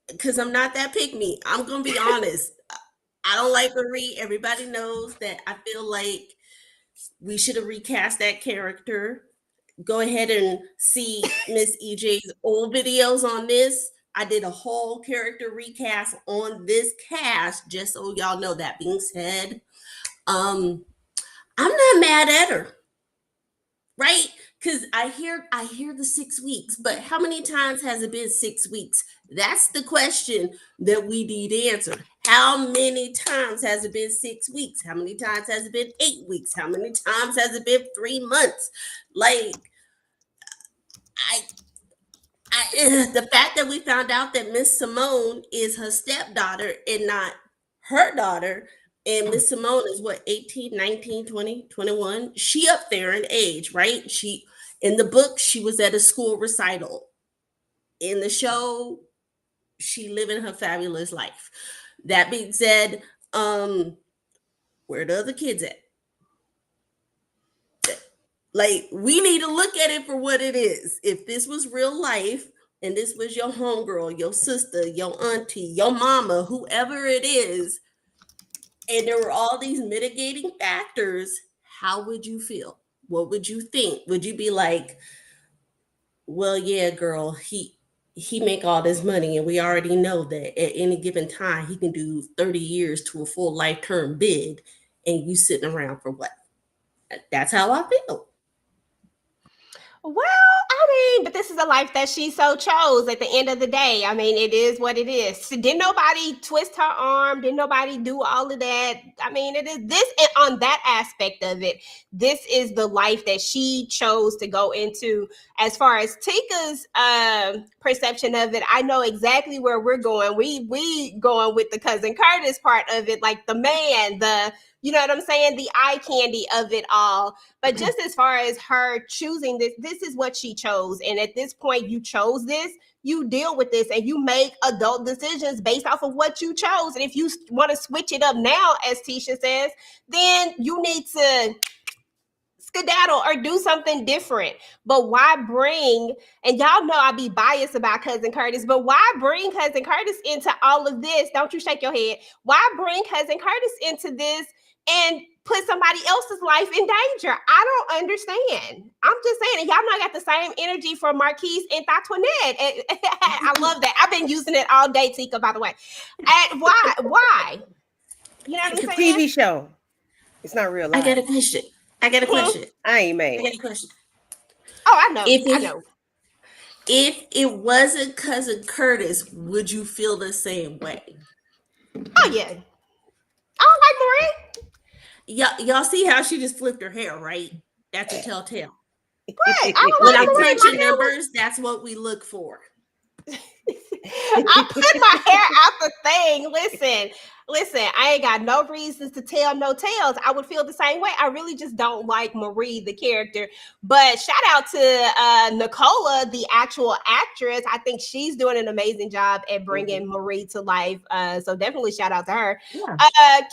[SPEAKER 8] Because I'm not that pick me. I'm going to be honest. I don't like Marie. Everybody knows that I feel like we should have recast that character. Go ahead and see Miss EJ's old videos on this. I did a whole character recast on this cast, just so y'all know. That being said, I'm not mad at her, right? Because I hear the 6 weeks, but how many times has it been 6 weeks? That's the question that we need answered. How many times has it been 6 weeks? How many times has it been 8 weeks? How many times has it been 3 months? Like, the fact that we found out that Miss Simone is her stepdaughter and not her daughter, and Miss Simone is what, 18, 19, 20, 21? She up there in age, right? She, in the book, she was at a school recital. In the show, she living her fabulous life. That being said, Where the other kids at? Like, we need to look at it for what it is. If this was real life and this was your homegirl, your sister, your auntie, your mama, whoever it is, and there were all these mitigating factors, how would you feel? What would you think? Would you be like, well, yeah, girl, he make all this money, and we already know that at any given time he can do 30 years to a full life term bid, and you sitting around for what? That's how I feel.
[SPEAKER 5] Well, I mean, but this is a life that she so chose at the end of the day. I mean, it is what it is. Didn't nobody twist her arm? Didn't nobody do all of that? I mean, it is this, and on that aspect of it, this is the life that she chose to go into. As far as Tika's perception of it, I know exactly where we're going. We going with the cousin Curtis part of it, like the man, you know what I'm saying? The eye candy of it all. But just as far as her choosing this is what she chose. And at this point, you chose this, you deal with this, and you make adult decisions based off of what you chose. And if you want to switch it up now, as Tisha says, then you need to skedaddle or do something different. But why bring, and y'all know I be biased about Cousin Curtis, but why bring Cousin Curtis into all of this? Don't you shake your head. Why bring Cousin Curtis into this and put somebody else's life in danger? I don't understand. I'm just saying, and y'all know I got the same energy for Marquise and Tatoinette. I love that. I've been using it all day, Tika, by the way. And why? You know what
[SPEAKER 9] It's
[SPEAKER 5] I'm
[SPEAKER 9] a
[SPEAKER 5] saying?
[SPEAKER 9] TV show. It's not real life.
[SPEAKER 8] I got a question.
[SPEAKER 9] I ain't mad.
[SPEAKER 8] I got a question.
[SPEAKER 5] Oh, I know.
[SPEAKER 8] If it wasn't Cousin Curtis, would you feel the same way?
[SPEAKER 5] Oh, yeah. I don't like Marie.
[SPEAKER 8] Y'all see how she just flipped her hair, right? That's a telltale.
[SPEAKER 5] What? I don't
[SPEAKER 8] When
[SPEAKER 5] like
[SPEAKER 8] I'm
[SPEAKER 5] Marie.
[SPEAKER 8] crunching numbers, that's what we look for.
[SPEAKER 5] I put my hair out the thing. Listen, I ain't got no reasons to tell no tales. I would feel the same way. I really just don't like Marie, the character. But shout out to Nicola, the actual actress. I think she's doing an amazing job at bringing Marie to life. So definitely shout out to her.
[SPEAKER 8] Yeah.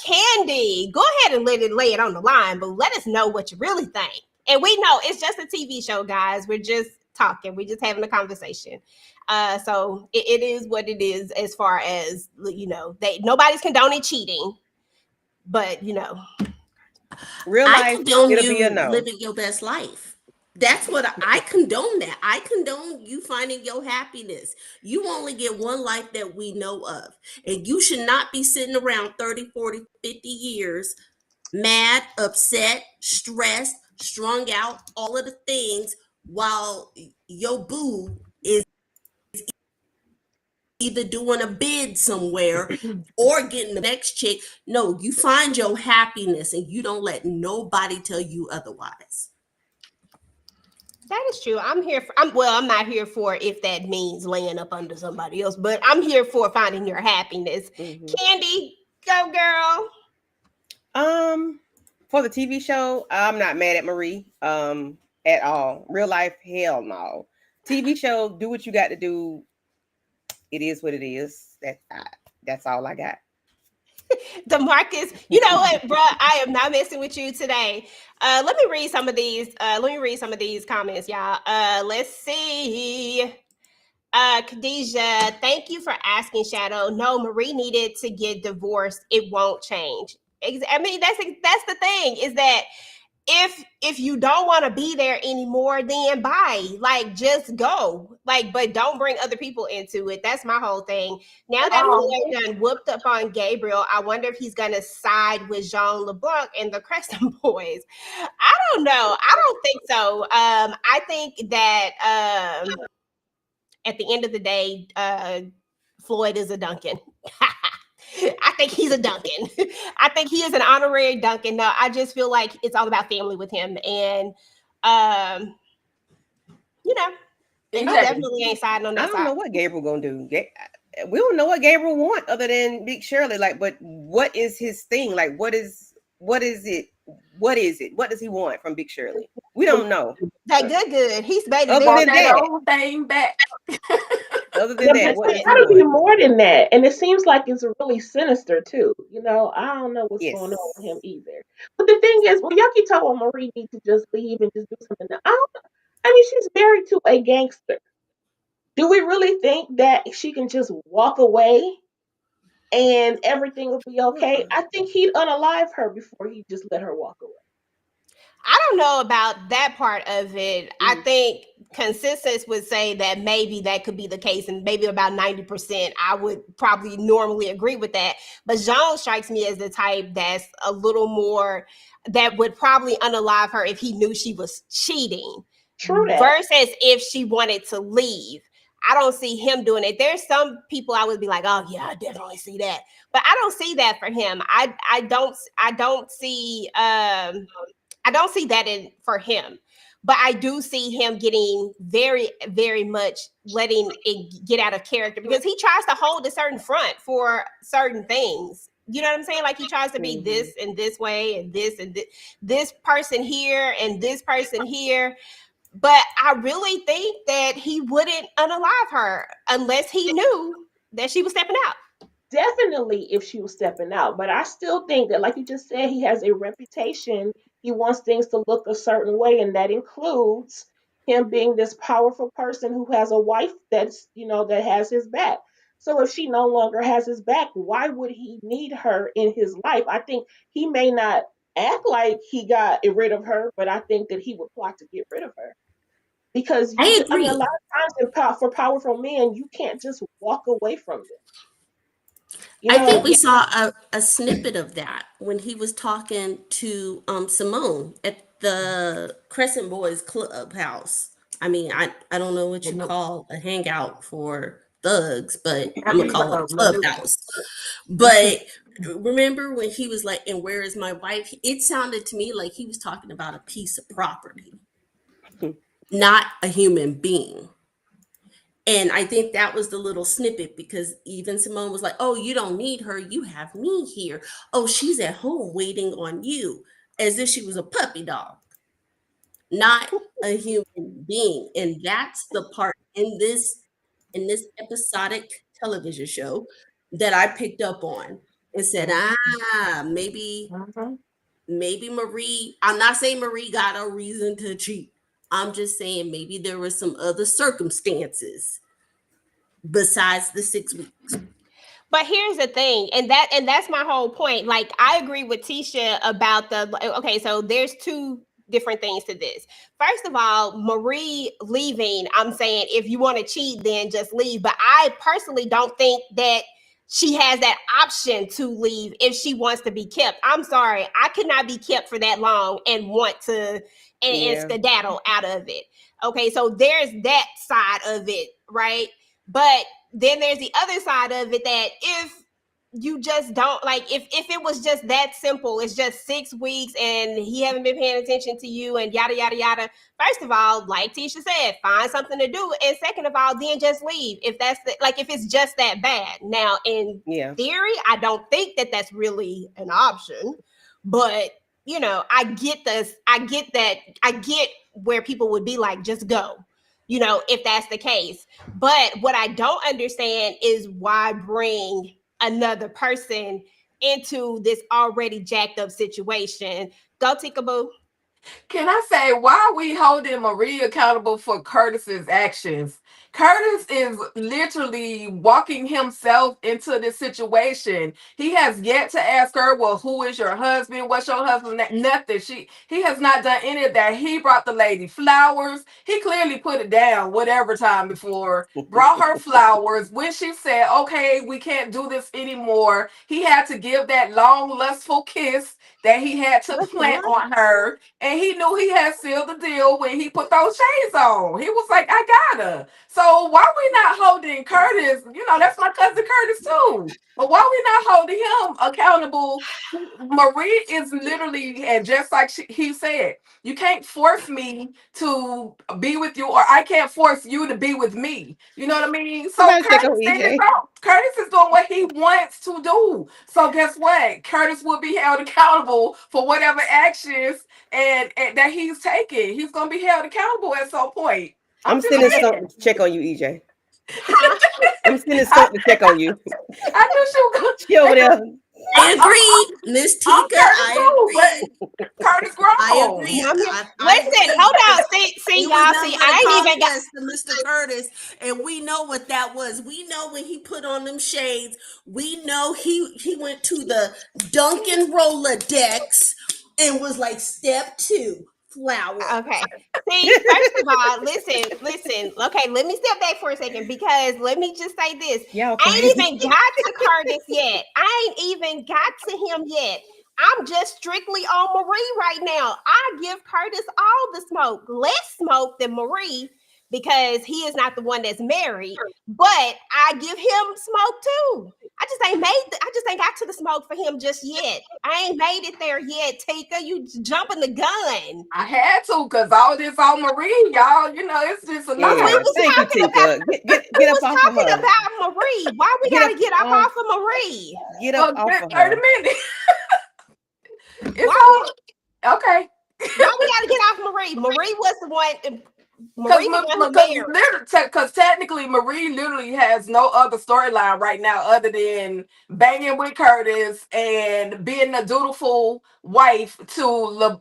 [SPEAKER 5] Candy, go ahead and lay it on the line, but let us know what you really think. And we know it's just a TV show, guys. We're just talking. We're just having a conversation. So it is what it is as far as, you know, nobody's condoning cheating, but you know,
[SPEAKER 9] real life,
[SPEAKER 8] condone
[SPEAKER 9] it'll
[SPEAKER 8] you
[SPEAKER 9] be a no.
[SPEAKER 8] living your best life. That's what I condone. That I condone you finding your happiness. You only get one life that we know of, and you should not be sitting around 30, 40, 50 years mad, upset, stressed, strung out, all of the things, while your boo is either doing a bid somewhere or getting the next chick. No, you find your happiness and you don't let nobody tell you otherwise.
[SPEAKER 5] that is true. I'm not here for if that means laying up under somebody else, but I'm here for finding your happiness. Candy, go girl.
[SPEAKER 9] For the TV show, I'm not mad at Marie at all. Real life, hell no. TV show, do what you got to do. It is what it is. That's all I got.
[SPEAKER 5] DeMarcus, you know what, bro? I am not messing with you today. Let me read some of these. Comments, y'all. Let's see. Khadijah, thank you for asking, Shadow. No, Marie needed to get divorced. It won't change. I mean, that's the thing, is that if you don't want to be there anymore, then bye. Like, just go. Like, but don't bring other people into it. That's my whole thing. Now that Floyd done whooped up on Gabriel, I wonder if he's gonna side with Jean LeBlanc and the Crescent Boys. I don't know. I don't think so. I think that at the end of the day, Floyd is a Duncan. I think he's a Duncan. I think he is an honorary Duncan. No, I just feel like it's all about family with him. And, you know, he definitely ain't siding on that side.
[SPEAKER 9] I don't know what Gabriel going to do. We don't know what Gabriel want other than Big Shirley. Like, but what is his thing? Like, what is it? What does he want from Big Shirley? We don't know.
[SPEAKER 5] That good. He's made
[SPEAKER 7] that whole thing back.
[SPEAKER 9] Other
[SPEAKER 6] Yeah,
[SPEAKER 9] than that,
[SPEAKER 6] but
[SPEAKER 9] what
[SPEAKER 6] there's
[SPEAKER 9] does he
[SPEAKER 6] got to be
[SPEAKER 9] want?
[SPEAKER 6] more than that, and it seems like it's really sinister too. I don't know what's going on with him
[SPEAKER 9] Yes.
[SPEAKER 6] either. But the thing is, when y'all keep talking about Marie need to just leave and just do something, I mean, she's married to a gangster. Do we really think that she can just walk away and everything will be okay? I think he'd unalive her before he just let her walk away.
[SPEAKER 5] I don't know about that part of it. I
[SPEAKER 6] Mm.
[SPEAKER 5] think consensus would say that maybe that could be the case, and maybe about 90%. I would probably normally agree with that. But Jean strikes me as the type that's a little more, that would probably unalive her if he knew she was cheating,
[SPEAKER 6] True that.
[SPEAKER 5] versus if she wanted to leave. I don't see him doing it. There's some people I would be like, oh yeah, I definitely see that, but I don't see that for him. I don't see that in for him. But I do see him getting very, very much letting it get out of character, because he tries to hold a certain front for certain things. You know what I'm saying? Like he tries to be
[SPEAKER 9] Mm-hmm.
[SPEAKER 5] this and this way and this person here and this person here. But I really think that he wouldn't unalive her unless he knew that she was stepping out.
[SPEAKER 6] Definitely if she was stepping out. But I still think that, like you just said, he has a reputation. He wants things to look a certain way, and that includes him being this powerful person who has a wife that has his back. So if she no longer has his back, why would he need her in his life? I think he may not act like he got rid of her, but I think that he would plot to get rid of her. Because
[SPEAKER 8] I
[SPEAKER 6] I mean, a lot
[SPEAKER 8] agree.
[SPEAKER 6] of times for powerful men, you can't just walk away from them. You
[SPEAKER 8] I think
[SPEAKER 6] know,
[SPEAKER 8] we saw a snippet of that when he was talking to Simone at the Crescent Boys Clubhouse. I mean, I don't know what you call a hangout for thugs, but
[SPEAKER 7] I
[SPEAKER 8] I'm gonna
[SPEAKER 7] mean,
[SPEAKER 8] call it a
[SPEAKER 7] Medusa.
[SPEAKER 8] clubhouse. But remember when he was like, "And where is my wife?" It sounded to me like he was talking about a piece of property, not a human being. And I think that was the little snippet, because even Simone was like, "Oh, you don't need her. You have me here. Oh, she's at home waiting on you," as if she was a puppy dog, not a human being. And that's the part in this episodic television show that I picked up on and said,
[SPEAKER 7] Mhm.
[SPEAKER 8] maybe Marie. I'm not saying Marie got a reason to cheat. I'm just saying maybe there were some other circumstances besides the 6 weeks.
[SPEAKER 5] But here's the thing, and that's my whole point. Like I agree with Tisha about okay, so there's two different things to this. First of all, Marie leaving, I'm saying if you want to cheat, then just leave. But I personally don't think that she has that option to leave if she wants to be kept. I'm sorry, I could not be kept for that long and want to and
[SPEAKER 9] Yeah.
[SPEAKER 5] skedaddle out of it. Okay, so there's that side of it, right? But then there's the other side of it, that if you just don't like, if it was just that simple, it's just 6 weeks and he haven't been paying attention to you and yada yada yada. First of all, like Tisha said, find something to do, and second of all, then just leave if that's like if it's just that bad. Now, in
[SPEAKER 9] Yeah.
[SPEAKER 5] theory, I don't think that that's really an option, but I get this. I get that. I get where people would be like, just go. If that's the case. But what I don't understand is why bring another person into this already jacked up situation. Go Tikaboo.
[SPEAKER 7] Can I say, why are we holding Marie accountable for Curtis's actions? Curtis is literally walking himself into this situation. He has yet to ask her, well, who is your husband? What's your husband's name? Nothing. He has not done any of that. He brought the lady flowers. He clearly put it down whatever time before, brought her flowers. When she said, okay, we can't do this anymore, he had to give that long, lustful kiss that he had to
[SPEAKER 9] What?
[SPEAKER 7] plant on her, and he knew he had sealed the deal when he put those shades on. He was like, I gotta. So why we not holding Curtis? That's my cousin Curtis too. But why we not holding him accountable? Marie is literally, and just like he said, you can't force me to be with you, or I can't force you to be with me. You know what I mean? So
[SPEAKER 9] Somebody check on
[SPEAKER 7] Curtis did it
[SPEAKER 9] EJ.
[SPEAKER 7] wrong. Curtis is doing what he wants to do. So guess what? Curtis will be held accountable for whatever actions and that he's taking. He's gonna be held accountable at some point. I'm
[SPEAKER 9] I'm
[SPEAKER 7] just
[SPEAKER 9] sending
[SPEAKER 7] saying.
[SPEAKER 9] something to check on you, EJ.
[SPEAKER 5] Huh?
[SPEAKER 9] I'm sending Skunk to check on you.
[SPEAKER 7] I knew she was going.
[SPEAKER 9] She over there.
[SPEAKER 8] I agree, Miss
[SPEAKER 7] I'm
[SPEAKER 8] Tika.
[SPEAKER 7] Curtis
[SPEAKER 8] I
[SPEAKER 7] too,
[SPEAKER 8] agree.
[SPEAKER 7] but Curtis
[SPEAKER 8] I
[SPEAKER 7] grown.
[SPEAKER 8] agree.
[SPEAKER 5] Listen,
[SPEAKER 8] agree.
[SPEAKER 5] hold on. See,
[SPEAKER 8] It was
[SPEAKER 5] y'all.
[SPEAKER 8] nothing
[SPEAKER 5] See,
[SPEAKER 8] but a
[SPEAKER 5] I ain't even got.
[SPEAKER 8] contest to Mr. Curtis, and we know what that was. We know when he put on them shades. We know he went to the Duncan Rolodex and was like, step 2, flower.
[SPEAKER 5] Okay. See, first of all, listen. Okay, let me step back for a second because let me just say this.
[SPEAKER 9] Y'all
[SPEAKER 5] I ain't
[SPEAKER 9] crazy.
[SPEAKER 5] even got to Curtis yet. I ain't even got to him yet. I'm just strictly on Marie right now. I give Curtis all the smoke, less smoke than Marie because he is not the one that's married. But I give him smoke too. I just ain't got to the smoke for him just yet. I ain't made it there yet. Tika, you jumping the gun.
[SPEAKER 7] I had to, because all this on Marie, y'all, you know, it's just a
[SPEAKER 5] We
[SPEAKER 7] lot.
[SPEAKER 5] was
[SPEAKER 9] Thank you,
[SPEAKER 5] talking about
[SPEAKER 9] Tika. Get
[SPEAKER 5] we
[SPEAKER 9] up
[SPEAKER 5] was
[SPEAKER 9] off of
[SPEAKER 5] talking
[SPEAKER 9] her.
[SPEAKER 5] about Marie. Why we
[SPEAKER 9] Get
[SPEAKER 5] gotta
[SPEAKER 9] up
[SPEAKER 5] get up
[SPEAKER 9] off.
[SPEAKER 5] off of Marie?
[SPEAKER 9] Get
[SPEAKER 7] For
[SPEAKER 9] up
[SPEAKER 7] a
[SPEAKER 9] off
[SPEAKER 7] good
[SPEAKER 9] of
[SPEAKER 7] 30
[SPEAKER 9] her.
[SPEAKER 7] minutes. It's
[SPEAKER 5] Why
[SPEAKER 7] all okay.
[SPEAKER 5] why we gotta get off Marie? Marie was the one.
[SPEAKER 7] Because
[SPEAKER 5] Marie the one who married.
[SPEAKER 7] technically Marie literally has no other storyline right now other than banging with Curtis and being a dutiful wife to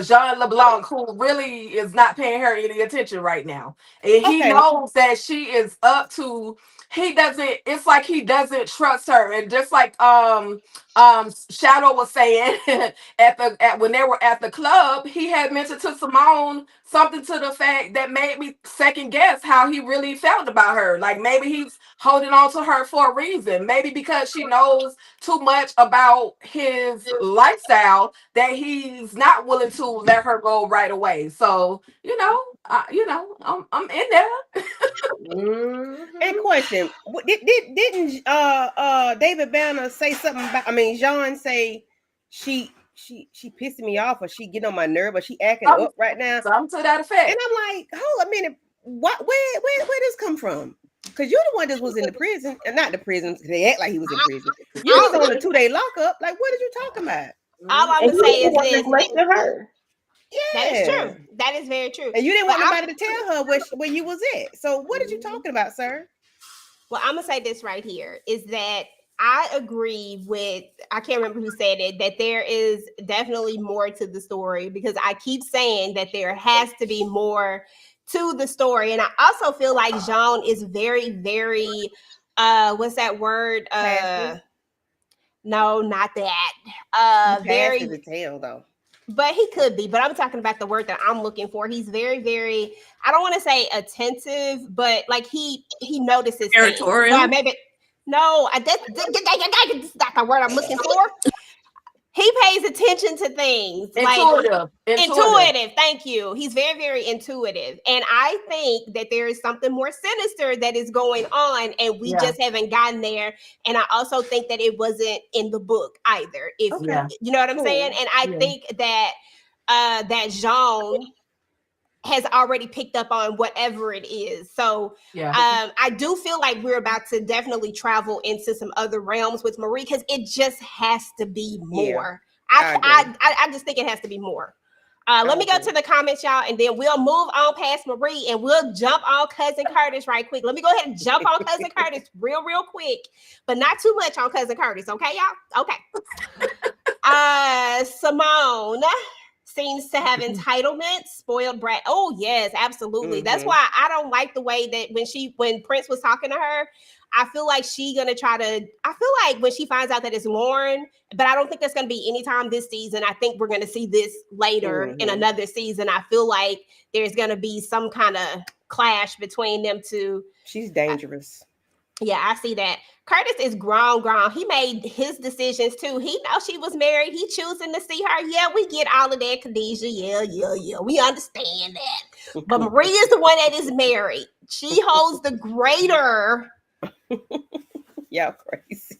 [SPEAKER 7] Jean LeBlanc, who really is not paying her any attention right now. And he
[SPEAKER 9] Okay.
[SPEAKER 7] knows that she is up to. He doesn't. It's like he doesn't trust her, and just like Shadow was saying at when they were at the club, he had mentioned to Simone something to the fact that made me second guess how he really felt about her. Like maybe he's holding on to her for a reason. Maybe because she knows too much about his lifestyle that he's not willing to let her go right away. So I'm in there.
[SPEAKER 9] And question: didn't David Banner say something about? I mean, Jean say she pissing me off, or she getting on my nerve, or she acting
[SPEAKER 7] Something,
[SPEAKER 9] up right now.
[SPEAKER 7] something to that
[SPEAKER 9] And
[SPEAKER 7] effect.
[SPEAKER 9] I'm like, hold a minute, what? Where this come from? Because you're the one that was in the prison, and not the prison. They act like he was in prison. You was on a 2-day lockup. Like, what are you talking about?
[SPEAKER 5] All I'm
[SPEAKER 6] And
[SPEAKER 5] gonna
[SPEAKER 6] he
[SPEAKER 5] say
[SPEAKER 6] was the
[SPEAKER 5] is
[SPEAKER 6] one
[SPEAKER 5] this.
[SPEAKER 6] neglecting her.
[SPEAKER 5] That is
[SPEAKER 9] Yeah.
[SPEAKER 5] true. That is very true.
[SPEAKER 9] And you didn't
[SPEAKER 5] But
[SPEAKER 9] want nobody to tell her where you was at. So what are you talking about, sir?
[SPEAKER 5] well, I'm gonna say this right here is that I agree with I can't remember who said it that there is definitely more to the story because I keep saying that there has to be more to the story. And I also feel like Jean is very, very what's that word?
[SPEAKER 9] Passive.
[SPEAKER 5] No, not that.
[SPEAKER 9] He
[SPEAKER 5] Very
[SPEAKER 9] passive as hell though.
[SPEAKER 5] but he could be, but I'm talking about the word that I'm looking for. He's very, very, I don't want to say attentive, but like he notices things.
[SPEAKER 8] Territorial.
[SPEAKER 5] Maybe no, that's not the word I'm looking for. He pays attention to things like intuitive. Thank you. He's very, very intuitive. And I think that there is something more sinister that is going on, and we just haven't gotten there. And I also think that it wasn't in the book either. If you know what I'm saying. And I think that that Jean has already picked up on whatever it is. So I do feel like we're about to definitely travel into some other realms with Marie because it just has to be more. I just think it has to be more. Let me go to the comments, y'all, and then we'll move on past Marie and we'll jump on Cousin Curtis right quick. Let me go ahead and jump on Cousin Curtis real quick, but not too much on Cousin Curtis, okay, y'all? Okay. Simone seems to have entitlement, spoiled brat. Oh yes, absolutely. That's why I don't like the way that when Prince was talking to her, I feel like I feel like when she finds out that it's Lauren, but I don't think that's gonna be anytime this season. I think we're gonna see this later in another season. I feel like there's gonna be some kind of clash between them two.
[SPEAKER 9] She's dangerous.
[SPEAKER 5] Yeah, I see that. Curtis is grown. He made his decisions too. He knows she was married. He choosing to see her. Yeah, we get all of that, Khadijah. Yeah. We understand that. But Marie is the one that is married. She holds the greater.
[SPEAKER 9] Y'all crazy.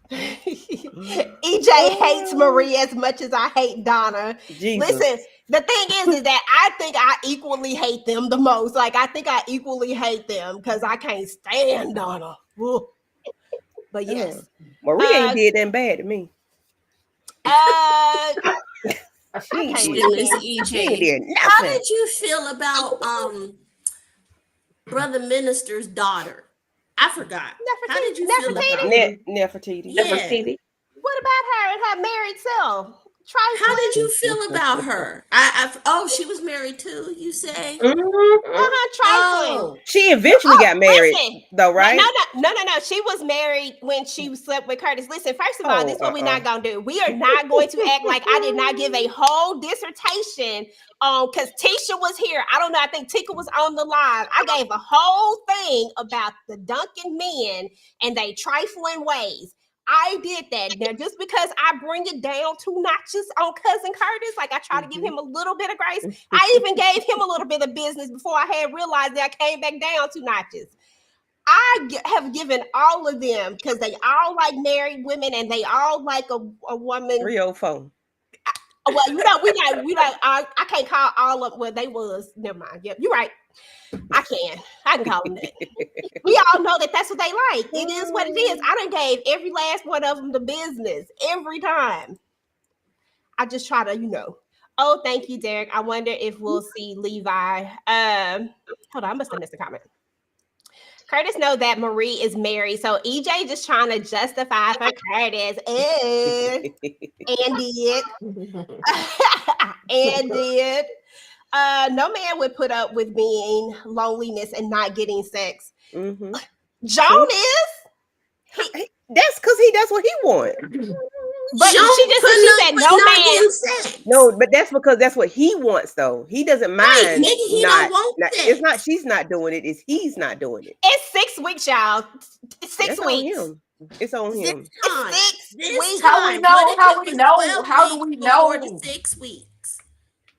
[SPEAKER 5] EJ hates Marie as much as I hate Donna.
[SPEAKER 9] Jesus.
[SPEAKER 5] Listen, the thing is that I think I equally hate them the most. Like, I think I equally hate them because I can't stand Donna. Ugh. But yes.
[SPEAKER 9] Marie ain't did that bad to me.
[SPEAKER 8] She ain't did nothing. How did you feel about Brother Minister's daughter? I forgot. How did you feel about her?
[SPEAKER 9] Nefertiti.
[SPEAKER 8] Yeah.
[SPEAKER 6] Nefertiti.
[SPEAKER 5] What about her and her married self?
[SPEAKER 8] How did
[SPEAKER 5] Trifling?
[SPEAKER 8] you feel about her? Oh, she was married too, you say?
[SPEAKER 6] Mm-hmm.
[SPEAKER 5] Trifling.
[SPEAKER 8] Oh.
[SPEAKER 9] She eventually got married,
[SPEAKER 5] Listen.
[SPEAKER 9] though, right?
[SPEAKER 5] No. She was married when she slept with Curtis. Listen, first of all, this is what we're not gonna do. We are not going to act like I did not give a whole dissertation because Tisha was here. I don't know. I think Tika was on the live. I gave a whole thing about the Duncan men and they trifling ways. I did that. Now, just because I bring it down 2 notches on cousin Curtis, like I try to give him a little bit of grace. I even gave him a little bit of business before I had realized that I came back down 2 notches. I have given all of them because they all like married women and they all like a woman.
[SPEAKER 9] 304.
[SPEAKER 5] Well, we like. I can't call all of. Well, they was. Never mind. Yep, you're right. I can call them that. We all know that that's what they like. It is what it is. I done gave every last one of them the business every time. I just try to, Oh, thank you, Derek. I wonder if we'll see Levi. Hold on, I must have missed a comment. Curtis know that Marie is married, so EJ just trying to justify for Curtis. And did. And did. No man would put up with being loneliness and not getting sex.
[SPEAKER 9] Mm-hmm.
[SPEAKER 5] John is.
[SPEAKER 9] That's because that's what he wants.
[SPEAKER 5] But she said no man.
[SPEAKER 8] Sex.
[SPEAKER 9] No, but that's because that's what he wants, though. He doesn't mind.
[SPEAKER 8] Right, maybe he don't want sex.
[SPEAKER 9] It's not she's not doing it. It's he's not doing it.
[SPEAKER 5] It's 6 weeks, y'all. 6 weeks.
[SPEAKER 9] On him. It's on him.
[SPEAKER 5] It's 6 weeks.
[SPEAKER 7] How we know? How we know? How do we know?
[SPEAKER 8] 6 weeks.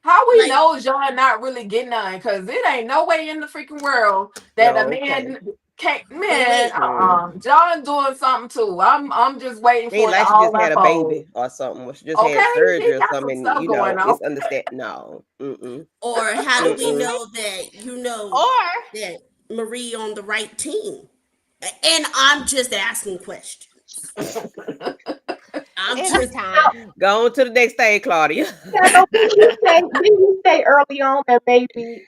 [SPEAKER 7] How we know John not really getting none? Because it ain't no way in the freaking world that a man can't. Man, John doing something too. I'm just waiting for
[SPEAKER 9] like
[SPEAKER 7] it
[SPEAKER 9] she
[SPEAKER 7] all
[SPEAKER 9] just had a
[SPEAKER 7] unfold.
[SPEAKER 9] baby or something. Or she just had surgery or something. It's understand. No. Mm-mm.
[SPEAKER 8] Or how do we know that that Marie on the right team? And I'm just asking questions.
[SPEAKER 9] Go on to the next thing, Claudia.
[SPEAKER 6] Didn't you say early on that maybe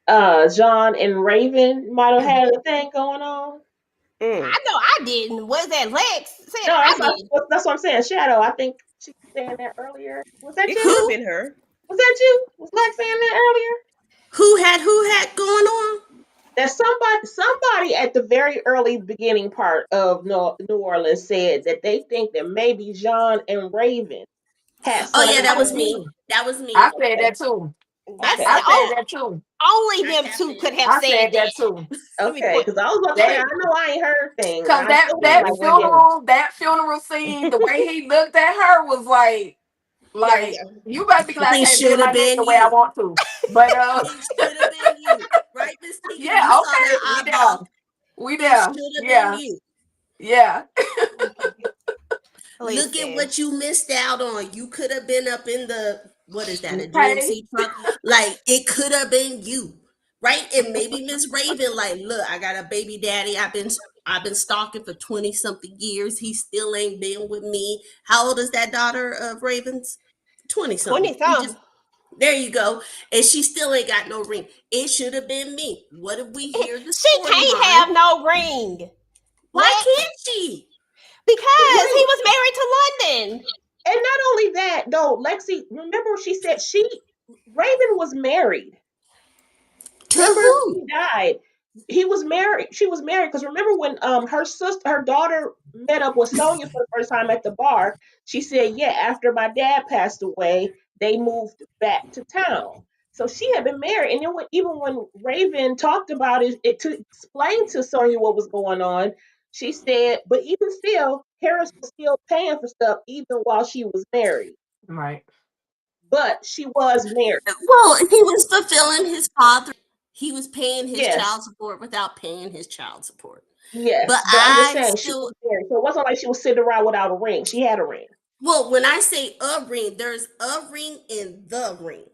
[SPEAKER 6] John and Raven might have had a thing going on?
[SPEAKER 5] I know I didn't. Was that Lex?
[SPEAKER 6] That's what I'm saying. Shadow, I think she was saying that earlier. Was that you?
[SPEAKER 9] It could have been her.
[SPEAKER 6] Was that you? Was Lex saying that earlier?
[SPEAKER 8] Who had going on?
[SPEAKER 6] That somebody at the very early beginning part of New Orleans said that they think that maybe John and Raven had.
[SPEAKER 8] Oh yeah, that was me. That was me.
[SPEAKER 7] I said that too. I said that too.
[SPEAKER 5] Only them two could have said that
[SPEAKER 7] too.
[SPEAKER 6] Okay, because I was about to say, I know I ain't heard things.
[SPEAKER 7] Because that funeral scene, the way he looked at her was like you better be glad I can't do my name the way I want to. But
[SPEAKER 8] it should have been you, right, Miss Tika?
[SPEAKER 7] Yeah, okay. We there. Yeah. Yeah.
[SPEAKER 8] Look at what you missed out on. You could have been up in the a GMC truck. Like it could have been you, right? And maybe Miss Raven, like, look, I got a baby daddy. I've been stalking for 20-something years. He still ain't been with me. How old is that daughter of Raven's? 20-something. There you go. And she still ain't got no ring. It should have been me. What if we hear the
[SPEAKER 5] story? She can't have no ring.
[SPEAKER 8] Why can't she?
[SPEAKER 5] Because he was married to London.
[SPEAKER 6] And not only that, though, Lexi, remember she said Raven was married.
[SPEAKER 8] Remember who?
[SPEAKER 6] He died. He was married. She was married because remember when her daughter met up with Sonia for the first time at the bar, she said, yeah, after my dad passed away, they moved back to town. So she had been married. And then even when Raven talked about it to explain to Sonia what was going on, she said, but even still, Harris was still paying for stuff even while she was married.
[SPEAKER 7] Right.
[SPEAKER 6] But she was married.
[SPEAKER 8] Well, he was fulfilling his father. He was paying his child support without paying his child support.
[SPEAKER 6] Yes. But I'm just saying, she was married. So it wasn't like she was sitting around without a ring. She had a ring.
[SPEAKER 8] Well, when I say a ring, there's a ring in the ring.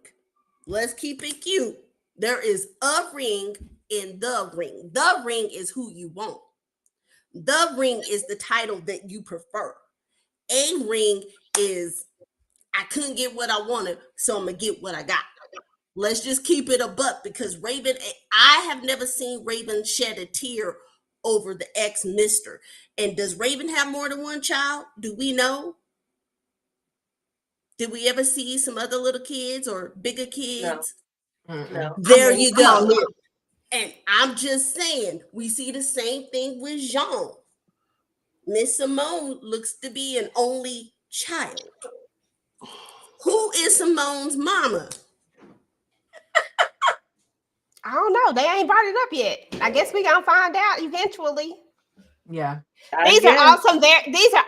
[SPEAKER 8] Let's keep it cute. There is a ring in the ring. The ring is who you want. The ring is the title that you prefer. A ring is I couldn't get what I wanted, so I'm gonna get what I got. Let's just keep it a buck, because Raven, I have never seen Raven shed a tear over the ex-mister. And does Raven have more than one child? Do we know? Did we ever see some other little kids or bigger kids?
[SPEAKER 6] No.
[SPEAKER 8] There you
[SPEAKER 5] I'm on
[SPEAKER 8] go.
[SPEAKER 5] mute.
[SPEAKER 8] And I'm just saying, we see the same thing with Jean. Miss Simone looks to be an only child. Who is Simone's mama?
[SPEAKER 5] I don't know. They ain't brought it up yet. I guess we gonna find out eventually.
[SPEAKER 7] Yeah.
[SPEAKER 5] These are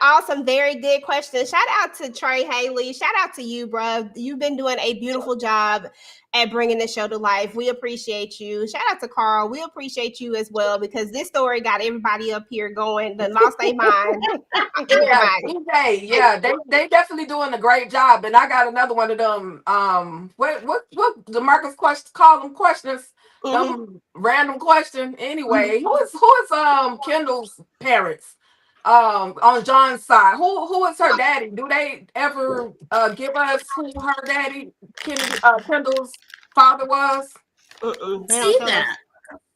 [SPEAKER 5] awesome, very good questions. Shout out to Trey Haley. Shout out to you, bro. You've been doing a beautiful job at bringing the show to life. We appreciate you. Shout out to Carl. We appreciate you as well, because this story got everybody up here going. They lost their mind.
[SPEAKER 7] Yeah, they definitely doing a great job. And I got another one of them. What the Marcus call them questions?
[SPEAKER 5] Mm-hmm.
[SPEAKER 7] Them random question. Anyway, who is Kendall's parents? On John's side, who is her daddy? Do they ever give us who her daddy Kendall's father was?
[SPEAKER 8] See that?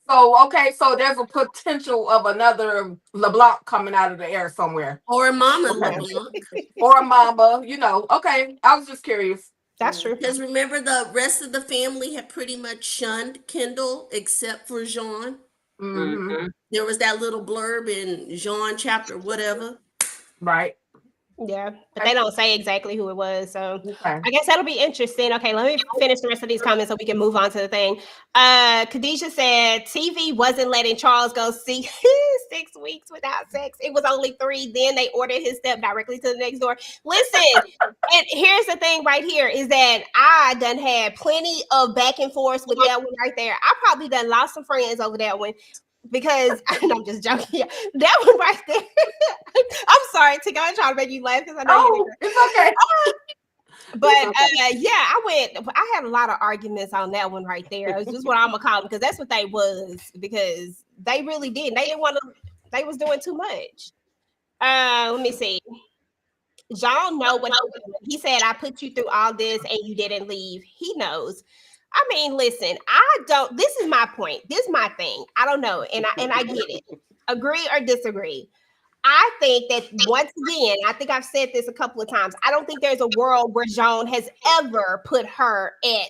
[SPEAKER 7] So okay, so there's a potential of another LeBlanc coming out of the air somewhere,
[SPEAKER 8] Or Mama
[SPEAKER 7] okay,
[SPEAKER 8] LeBlanc.
[SPEAKER 7] or a mama. Okay, I was just curious.
[SPEAKER 5] That's true.
[SPEAKER 8] Because remember, the rest of the family had pretty much shunned Kendall except for Jean.
[SPEAKER 7] Mm-hmm.
[SPEAKER 8] There was that little blurb in Jean chapter whatever.
[SPEAKER 7] Right.
[SPEAKER 5] Yeah, but they don't say exactly who it was. So
[SPEAKER 7] Okay.
[SPEAKER 5] I guess that'll be interesting. Okay, let me finish the rest of these comments so we can move on to the thing. Khadijah said TV wasn't letting Charles go see 6 weeks without sex. It was only 3. Then they ordered his step directly to the next door. Listen, and here's the thing right here is that I done had plenty of back and forth with that one right there. I probably done lost some friends over that one. Because I'm just joking. That one right there. I'm sorry, Tika. I'm trying to make you laugh because I know
[SPEAKER 7] it's okay.
[SPEAKER 5] But I had a lot of arguments on that one right there. It's just what I'm gonna call them, because that's what they was, because they really did. They didn't want to, they was doing too much. Let me see. John know what he said. I put you through all this and you didn't leave. He knows. I mean, listen, this is my point. This is my thing. I don't know. And I get it. Agree or disagree. I think that once again, I think I've said this a couple of times. I don't think there's a world where Jean has ever put her at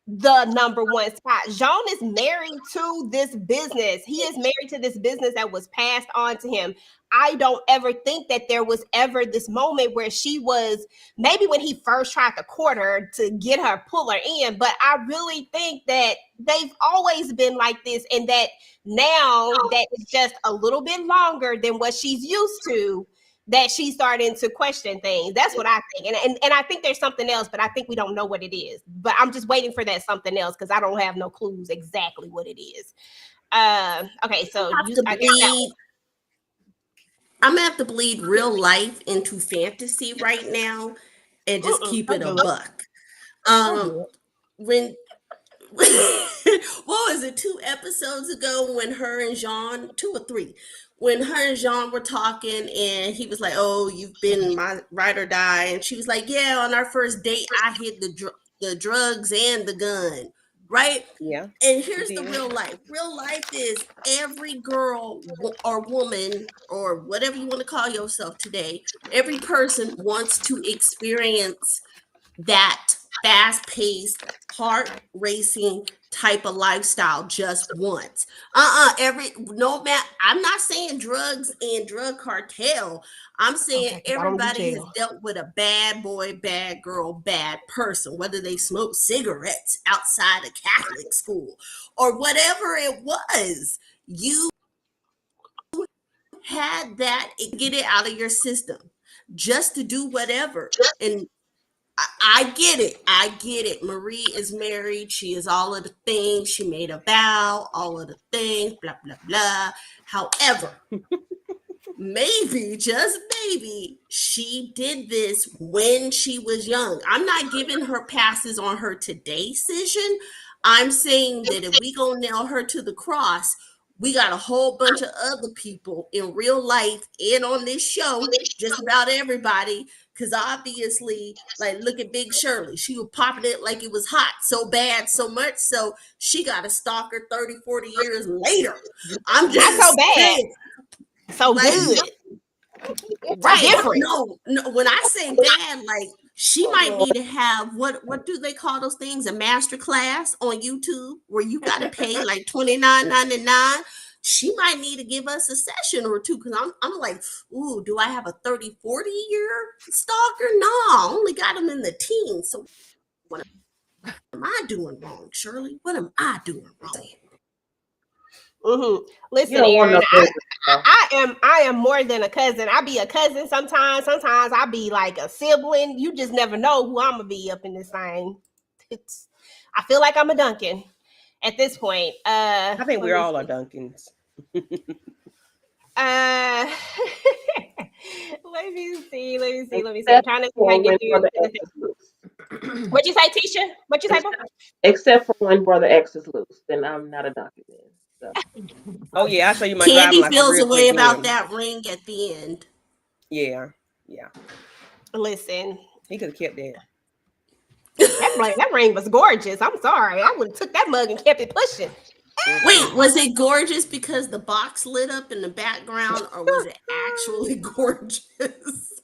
[SPEAKER 5] the number one spot. Jean is married to this business. He is married to this business that was passed on to him. I don't ever think that there was ever this moment where she was, maybe when he first tried to court her to get her, pull her in, but I really think that they've always been like this, and that now that it's just a little bit longer than what she's used to, that she's starting to question things. That's what I think. And I think there's something else, but I think we don't know what it is. But I'm just waiting for that something else, because I don't have no clues exactly what it is. Okay, so
[SPEAKER 8] I'm gonna have to bleed real life into fantasy right now and just keep it a buck. When what was it, 2 episodes ago, when her and Jean, 2 or 3, when her and Jean were talking, and he was like, "Oh, you've been my ride or die," and she was like, "Yeah, on our first date, I hid the drugs and the gun." Right?
[SPEAKER 9] Yeah.
[SPEAKER 8] And here's the real life. Real life is every girl or woman or whatever you want to call yourself today, every person wants to experience that fast-paced, heart racing type of lifestyle just once. I'm not saying drugs and drug cartel. I'm saying everybody has dealt with a bad boy, bad girl, bad person, whether they smoke cigarettes outside a Catholic school or whatever it was. You had that, get it out of your system just to do whatever. And I get it. Marie is married. She is all of the things. She made a vow, all of the things, blah, blah, blah. However, maybe, just maybe, she did this when she was young. I'm not giving her passes on her today decision. I'm saying that if we gonna nail her to the cross, We got a whole bunch of other people in real life and on this show, just about everybody. Because obviously, like, look at Big Shirley. She was popping it like it was hot, so bad, so much. So she got a stalker 30, 40 years later. I'm
[SPEAKER 5] Not so
[SPEAKER 8] just
[SPEAKER 5] bad.
[SPEAKER 8] saying.
[SPEAKER 5] So
[SPEAKER 8] Like,
[SPEAKER 5] good.
[SPEAKER 8] right.
[SPEAKER 5] Different.
[SPEAKER 8] No, when I say bad, like, she might need to have what do they call those things? A master class on YouTube where you got to pay like $29.99. She might need to give us a session or two, because I'm like, ooh, do I have a 30, 40 year stalker? No, I only got them in the teens. So what am I doing wrong, Shirley? What am I doing wrong?
[SPEAKER 5] Mm-hmm. Listen,
[SPEAKER 6] You don't want
[SPEAKER 5] Aaron,
[SPEAKER 6] no business, though.
[SPEAKER 5] I am more than a cousin. I be a cousin sometimes. Sometimes I be like a sibling. You just never know who I'm gonna be up in this thing. I feel like I'm a Duncan at this point.
[SPEAKER 9] I think we're all are Duncans.
[SPEAKER 5] Let me see. I'm
[SPEAKER 6] Except
[SPEAKER 5] trying to see if
[SPEAKER 6] for
[SPEAKER 5] I can
[SPEAKER 6] when
[SPEAKER 5] get
[SPEAKER 6] Brother
[SPEAKER 5] through.
[SPEAKER 6] X is loose.
[SPEAKER 5] What'd you say, Tisha? What'd you say, Bo?
[SPEAKER 6] Except for when Brother X is loose, then I'm not a document. So.
[SPEAKER 9] Oh yeah, I'll show you my driving
[SPEAKER 8] Candy
[SPEAKER 9] license
[SPEAKER 8] feels
[SPEAKER 9] real
[SPEAKER 8] a way
[SPEAKER 9] quick
[SPEAKER 8] about
[SPEAKER 9] then.
[SPEAKER 8] that ring at the end.
[SPEAKER 9] Yeah.
[SPEAKER 5] Listen,
[SPEAKER 9] He could have kept that.
[SPEAKER 5] that ring was gorgeous. I'm sorry. I would have took that mug and kept it pushing.
[SPEAKER 8] Wait, was it gorgeous because the box lit up in the background, or was it actually gorgeous?
[SPEAKER 6] Listen,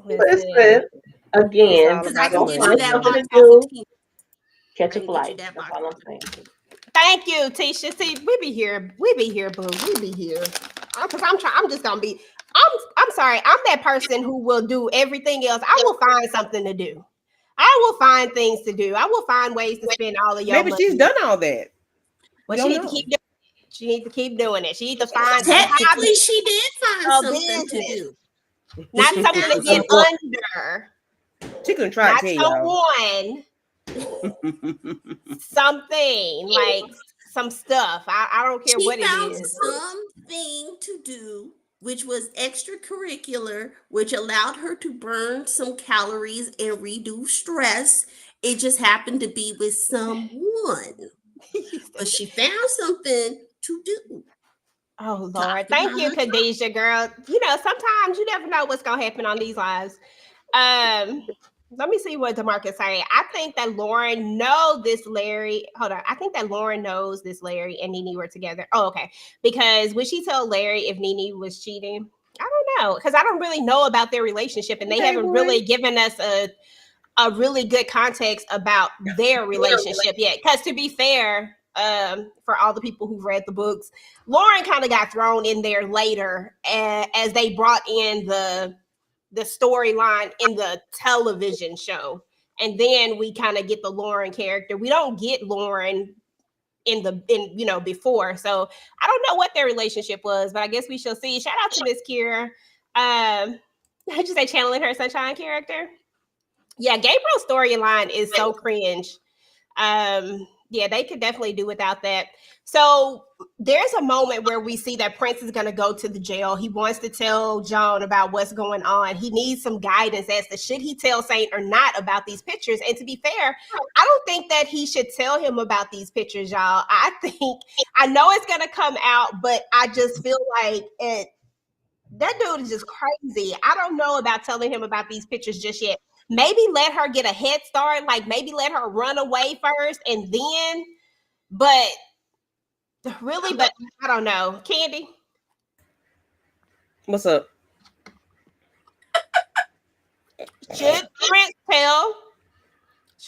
[SPEAKER 9] It's
[SPEAKER 6] again,
[SPEAKER 9] all
[SPEAKER 8] Because I
[SPEAKER 9] about the
[SPEAKER 8] can
[SPEAKER 6] go
[SPEAKER 8] get you
[SPEAKER 6] find
[SPEAKER 9] money.
[SPEAKER 8] that
[SPEAKER 6] something
[SPEAKER 8] box
[SPEAKER 6] to
[SPEAKER 8] off of
[SPEAKER 6] do,
[SPEAKER 8] T.
[SPEAKER 6] catch
[SPEAKER 8] I
[SPEAKER 6] a
[SPEAKER 8] can get you
[SPEAKER 6] flight.
[SPEAKER 8] that
[SPEAKER 6] That's
[SPEAKER 8] box.
[SPEAKER 6] all I'm saying.
[SPEAKER 5] Thank you, Tisha. See, we be here, boo. We be here. Because I'm just gonna be. I'm sorry. I'm that person who will do everything else. I will find something to do. I will find things to do. I will find ways to spend all of your
[SPEAKER 9] Maybe
[SPEAKER 5] money.
[SPEAKER 9] she's done all that.
[SPEAKER 5] Well,
[SPEAKER 9] We
[SPEAKER 5] she
[SPEAKER 9] don't
[SPEAKER 5] need to
[SPEAKER 9] know.
[SPEAKER 5] keep doing it. She needs to keep doing it. She needs to find a
[SPEAKER 8] Technically,
[SPEAKER 5] hobby,
[SPEAKER 8] she did find
[SPEAKER 5] a
[SPEAKER 8] something to
[SPEAKER 5] business,
[SPEAKER 8] do.
[SPEAKER 5] not
[SPEAKER 8] She
[SPEAKER 5] something to
[SPEAKER 8] found
[SPEAKER 5] get
[SPEAKER 8] something.
[SPEAKER 5] under,
[SPEAKER 9] She couldn't try
[SPEAKER 5] not
[SPEAKER 9] to tell
[SPEAKER 5] someone, something like some stuff. I don't care
[SPEAKER 8] She
[SPEAKER 5] what it
[SPEAKER 8] found
[SPEAKER 5] is.
[SPEAKER 8] something to do, which was extracurricular, which allowed her to burn some calories and reduce stress. It just happened to be with someone, but she found something to do.
[SPEAKER 5] Oh Lord,
[SPEAKER 8] Talked
[SPEAKER 5] thank
[SPEAKER 8] about
[SPEAKER 5] you,
[SPEAKER 8] her.
[SPEAKER 5] Khadijah, girl. You know, sometimes you never know what's gonna happen on these lives. Let me see what DeMarcus say. I think that Lauren know this Larry. Hold on. I think that Lauren knows this Larry and Nene were together. Oh, okay. Because would she tell Larry if Nene was cheating? I don't know, because I don't really know about their relationship, and they haven't really given us a really good context about their relationship yet. Because to be fair, for all the people who've read the books, Lauren kind of got thrown in there later as they brought in the storyline in the television show, and then we kind of get the Lauren character. We don't get Lauren in before, so I don't know what their relationship was, but I guess we shall see. Shout out to Miss Kira. I just say channeling her sunshine character. Yeah, Gabriel's storyline is so cringe. Yeah, they could definitely do without that. So there's a moment where we see that Prince is going to go to the jail. He wants to tell John about what's going on. He needs some guidance as to should he tell Saint or not about these pictures. And to be fair, I don't think that he should tell him about these pictures, y'all. I know it's going to come out, but I just feel like that dude is just crazy. I don't know about telling him about these pictures just yet. Maybe let her get a head start, like maybe let her run away first and then, but I don't know. Candy?
[SPEAKER 9] What's up?
[SPEAKER 5] Should Prince tell?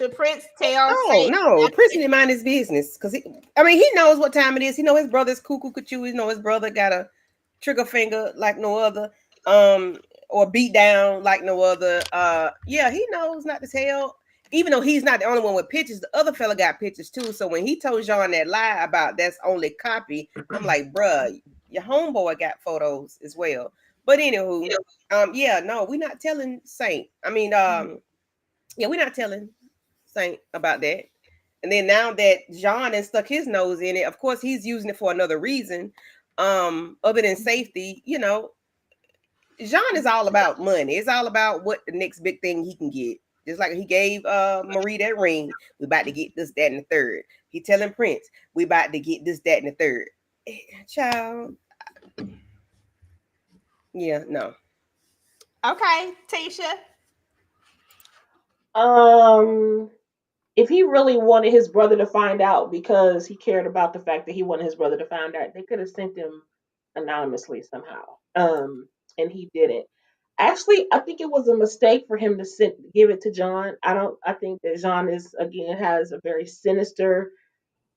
[SPEAKER 9] Oh no, Prince need to mind his business because he knows what time it is. He know his brother's cuckoo cuckoo. He know his brother got a trigger finger like no other, or beat down like no other. Yeah, he knows not to tell. Even though he's not the only one with pictures, the other fella got pictures too. So when he told John that lie about that's only copy, I'm like, bruh, your homeboy got photos as well. But anywho, yeah, no, we're not telling Saint. Yeah, we're not telling Saint about that. And then now that John has stuck his nose in it, of course he's using it for another reason, other than safety. John is all about money. It's all about what the next big thing he can get. Just like he gave Marie that ring, we about to get this, that, and the third. He telling Prince, we about to get this, that, and the third. child. Yeah, no.
[SPEAKER 5] Okay, Tasha.
[SPEAKER 6] If he really wanted his brother to find out because he cared about the fact that he wanted his brother to find out, they could have sent him anonymously somehow. And he didn't. Actually, I think it was a mistake for him to give it to John. I think that John has a very sinister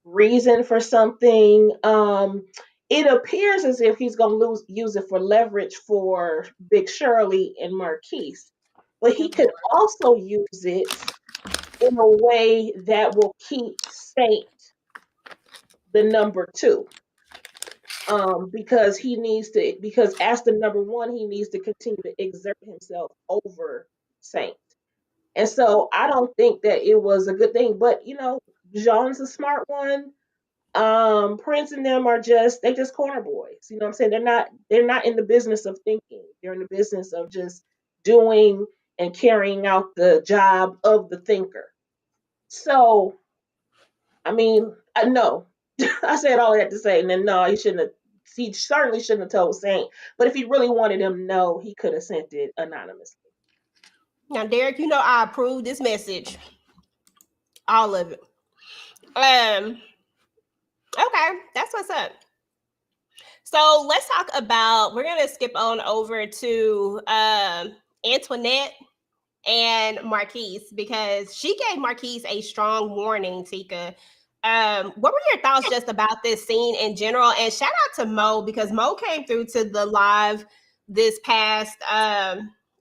[SPEAKER 6] reason for something. It appears as if he's going to use it for leverage for Big Shirley and Marquise, but he
[SPEAKER 5] Good
[SPEAKER 6] could
[SPEAKER 5] Lord.
[SPEAKER 6] also use it in a way that will keep Saint the number two. Because as the number one, he needs to continue to exert himself over Saint. And so I don't think that it was a good thing. But Jean's a smart one. Prince and them they're just corner boys. You know what I'm saying? They're not in the business of thinking. They're in the business of just doing and carrying out the job of the thinker. So I mean, I know. I said all that to say, and then no, he shouldn't have. He certainly shouldn't have told Saint. But if he really wanted him, no, he could have sent it anonymously.
[SPEAKER 5] Now, Derek, you know I approve this message. All of it. Okay, that's what's up. So let's talk about. We're gonna skip on over to Antoinette and Marquise because she gave Marquise a strong warning, Tika. What were your thoughts just about this scene in general? And shout out to Mo because Mo came through to the live this past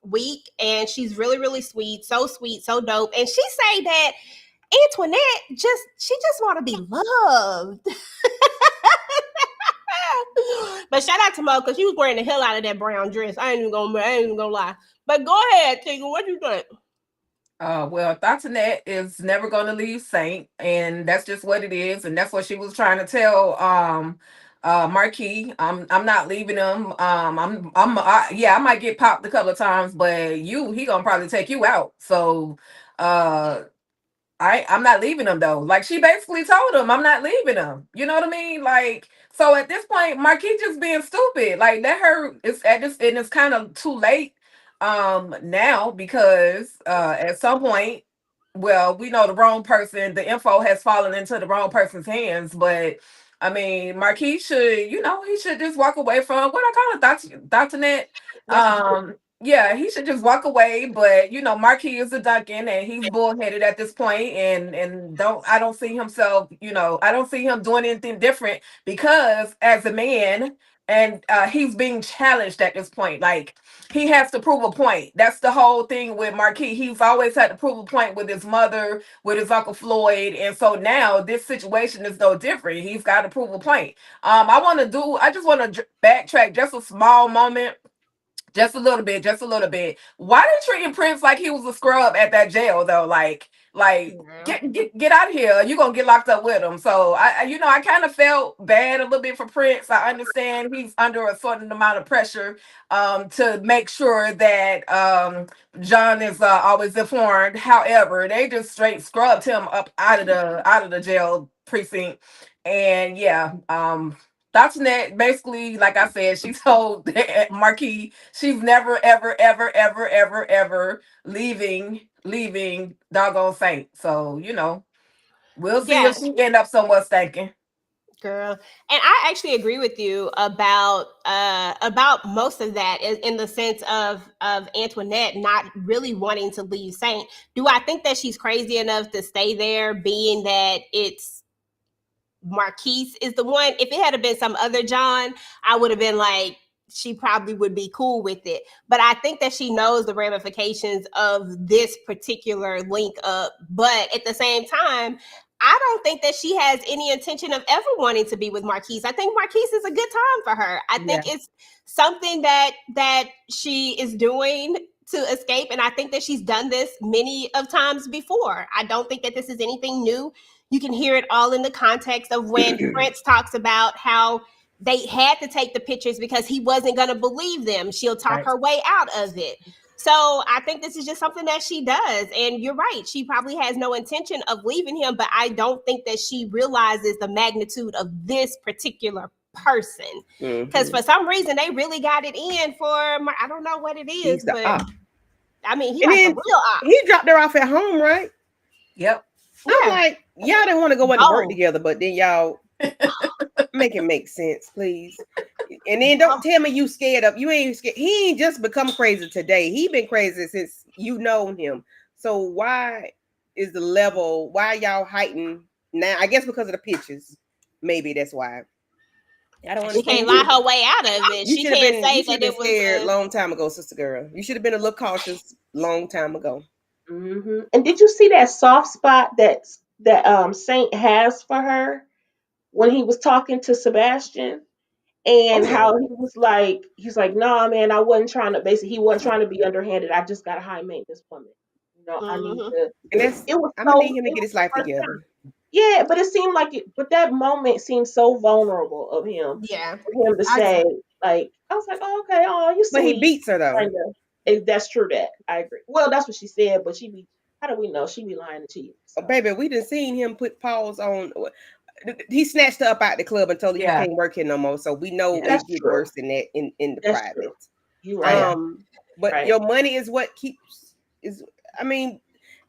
[SPEAKER 5] week, and she's really, really sweet, so dope. And she say that Antoinette she just want to be loved. But shout out to Mo because she was wearing the hell out of that brown dress. I ain't even gonna lie. But go ahead, Tika. What do you think?
[SPEAKER 7] Well, Thoughtinette is never going to leave Saint, and that's just what it is, and that's what she was trying to tell Marquis. I'm not leaving him. Yeah, I might get popped a couple of times, but he gonna probably take you out. So I'm not leaving him though. Like she basically told him, I'm not leaving him. You know what I mean? Like so at this point, Marquis just being stupid. Like let her. It's at this, and it's kind of too late now because at some point, well, we know the wrong person. The info has fallen into the wrong person's hands, but. I mean, Marquis should, he should just walk away from what I call it, Thoughtinette. Yeah, he should just walk away. But Marquis is a Duncan, and he's bullheaded at this point, and I don't see himself. I don't see him doing anything different because as a man, and he's being challenged at this point. Like he has to prove a point. That's the whole thing with Marquis. He's always had to prove a point with his mother, with his Uncle Floyd, and so now this situation is no different. He's got to prove a point. I just want to backtrack just a small moment. Just a little bit, just a little bit. Why they treating Prince like he was a scrub at that jail though? Like get out of here. You're gonna get locked up with him. So I kind of felt bad a little bit for Prince. I understand he's under a certain amount of pressure to make sure that John is always informed. However, they just straight scrubbed him up out of the jail precinct. And yeah, Net basically, like I said, she told Marquis she's never, ever, ever, ever, ever, ever leaving doggone Saint. So, we'll see if
[SPEAKER 5] Yes,
[SPEAKER 7] she end up somewhere stinking.
[SPEAKER 5] girl. And I actually agree with you about most of that in the sense of Antoinette not really wanting to leave Saint. Do I think that she's crazy enough to stay there, being that it's Marquise is the one? If it had been some other John, I would have been like, she probably would be cool with it. But I think that she knows the ramifications of this particular link up. But at the same time, I don't think that she has any intention of ever wanting to be with Marquise. I think Marquise is a good time for her. I think it's something that she is doing to escape. And I think that she's done this many of times before. I don't think that this is anything new. You can hear it all in the context of when Prince talks about how they had to take the pictures because he wasn't going to believe them. She'll talk her way out of it. So I think this is just something that she does. And you're right. She probably has no intention of leaving him, but I don't think that she realizes the magnitude of this particular person. Because for some reason they really got it in for I don't know what it is, but I mean he like a real op.
[SPEAKER 9] He dropped her off at home, right?
[SPEAKER 7] Yep.
[SPEAKER 9] I'm like, y'all didn't want to go into work together, but then y'all make it make sense, please. And then don't tell me you scared of you ain't scared. He ain't just become crazy today. He been crazy since you known him. So why is the level? Why y'all heightened now? I guess because of the pictures. Maybe that's why. I don't
[SPEAKER 5] She
[SPEAKER 9] understand.
[SPEAKER 5] can't lie her way out of it. She can't say that it was
[SPEAKER 9] scared long time ago, sister girl. You should have been a little cautious long time ago.
[SPEAKER 6] Mm-hmm. And did you see that soft spot that Saint has for her when he was talking to Sebastian? And how he's like, nah, man, I wasn't trying to. Basically, he wasn't trying to be underhanded. I just got a high maintenance woman. You know, I need to.
[SPEAKER 9] And that's,
[SPEAKER 6] it was
[SPEAKER 9] I'm
[SPEAKER 6] so.
[SPEAKER 9] gonna need him to
[SPEAKER 6] It
[SPEAKER 9] get
[SPEAKER 6] was
[SPEAKER 9] his life
[SPEAKER 6] the first
[SPEAKER 9] together.
[SPEAKER 6] time. Yeah, but it seemed like it. But that moment seemed so vulnerable of him.
[SPEAKER 5] Yeah,
[SPEAKER 6] for him to say, like, I was like, oh, okay, oh, you sweet.
[SPEAKER 9] But he beats her though.
[SPEAKER 6] That's true. That I agree. Well, that's what she said, but she be. How do we know she be lying to cheat? So.
[SPEAKER 9] Oh, baby, we done seen him put paws on. He snatched her up out the club and told her you can't work here no more. So we know it get worse than that in the private.
[SPEAKER 6] You right.
[SPEAKER 9] But your money is what keeps is. I mean,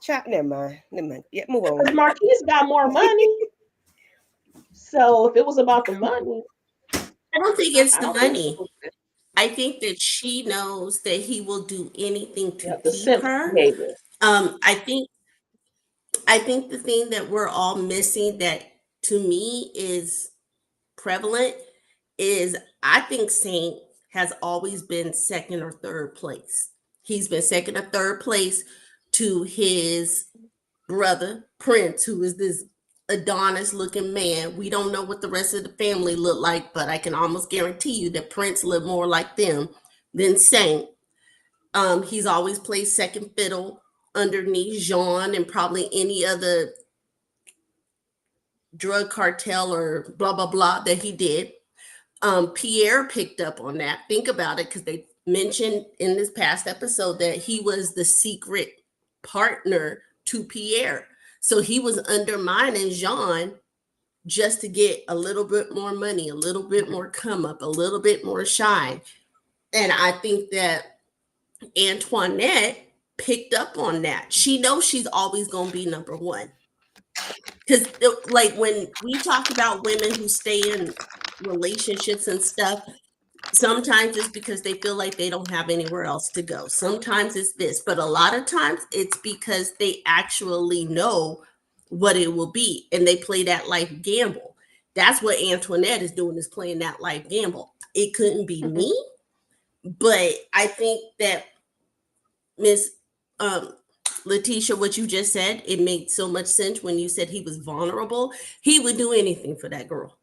[SPEAKER 9] chat. Never mind. Yeah, move on.
[SPEAKER 6] Because Marquise got more money. So if it was about the money,
[SPEAKER 8] I don't think it's the money. I think that she knows that he will do anything to keep her. I think the thing that we're all missing that to me is prevalent is I think Saint has always been second or third place. He's been second or third place to his brother Prince, who is this Adonis looking man. We don't know what the rest of the family look like, but I can almost guarantee you that Prince looked more like them than Saint. He's always played second fiddle underneath Jean and probably any other drug cartel or blah blah blah that he did. Pierre picked up on that. Think about it, because they mentioned in this past episode that he was the secret partner to Pierre. So he was undermining Jean just to get a little bit more money, a little bit more come up, a little bit more shine. And I think that Antoinette picked up on that. She knows she's always going to be number one. Because like when we talk about women who stay in relationships and stuff, sometimes it's because they feel like they don't have anywhere else to go. Sometimes it's this, but a lot of times it's because they actually know what it will be and they play that life gamble. That's what Antoinette is doing, is playing that life gamble. It couldn't be me, but I think that Miss Letitia, what you just said, it made so much sense when you said he was vulnerable. He would do anything for that girl,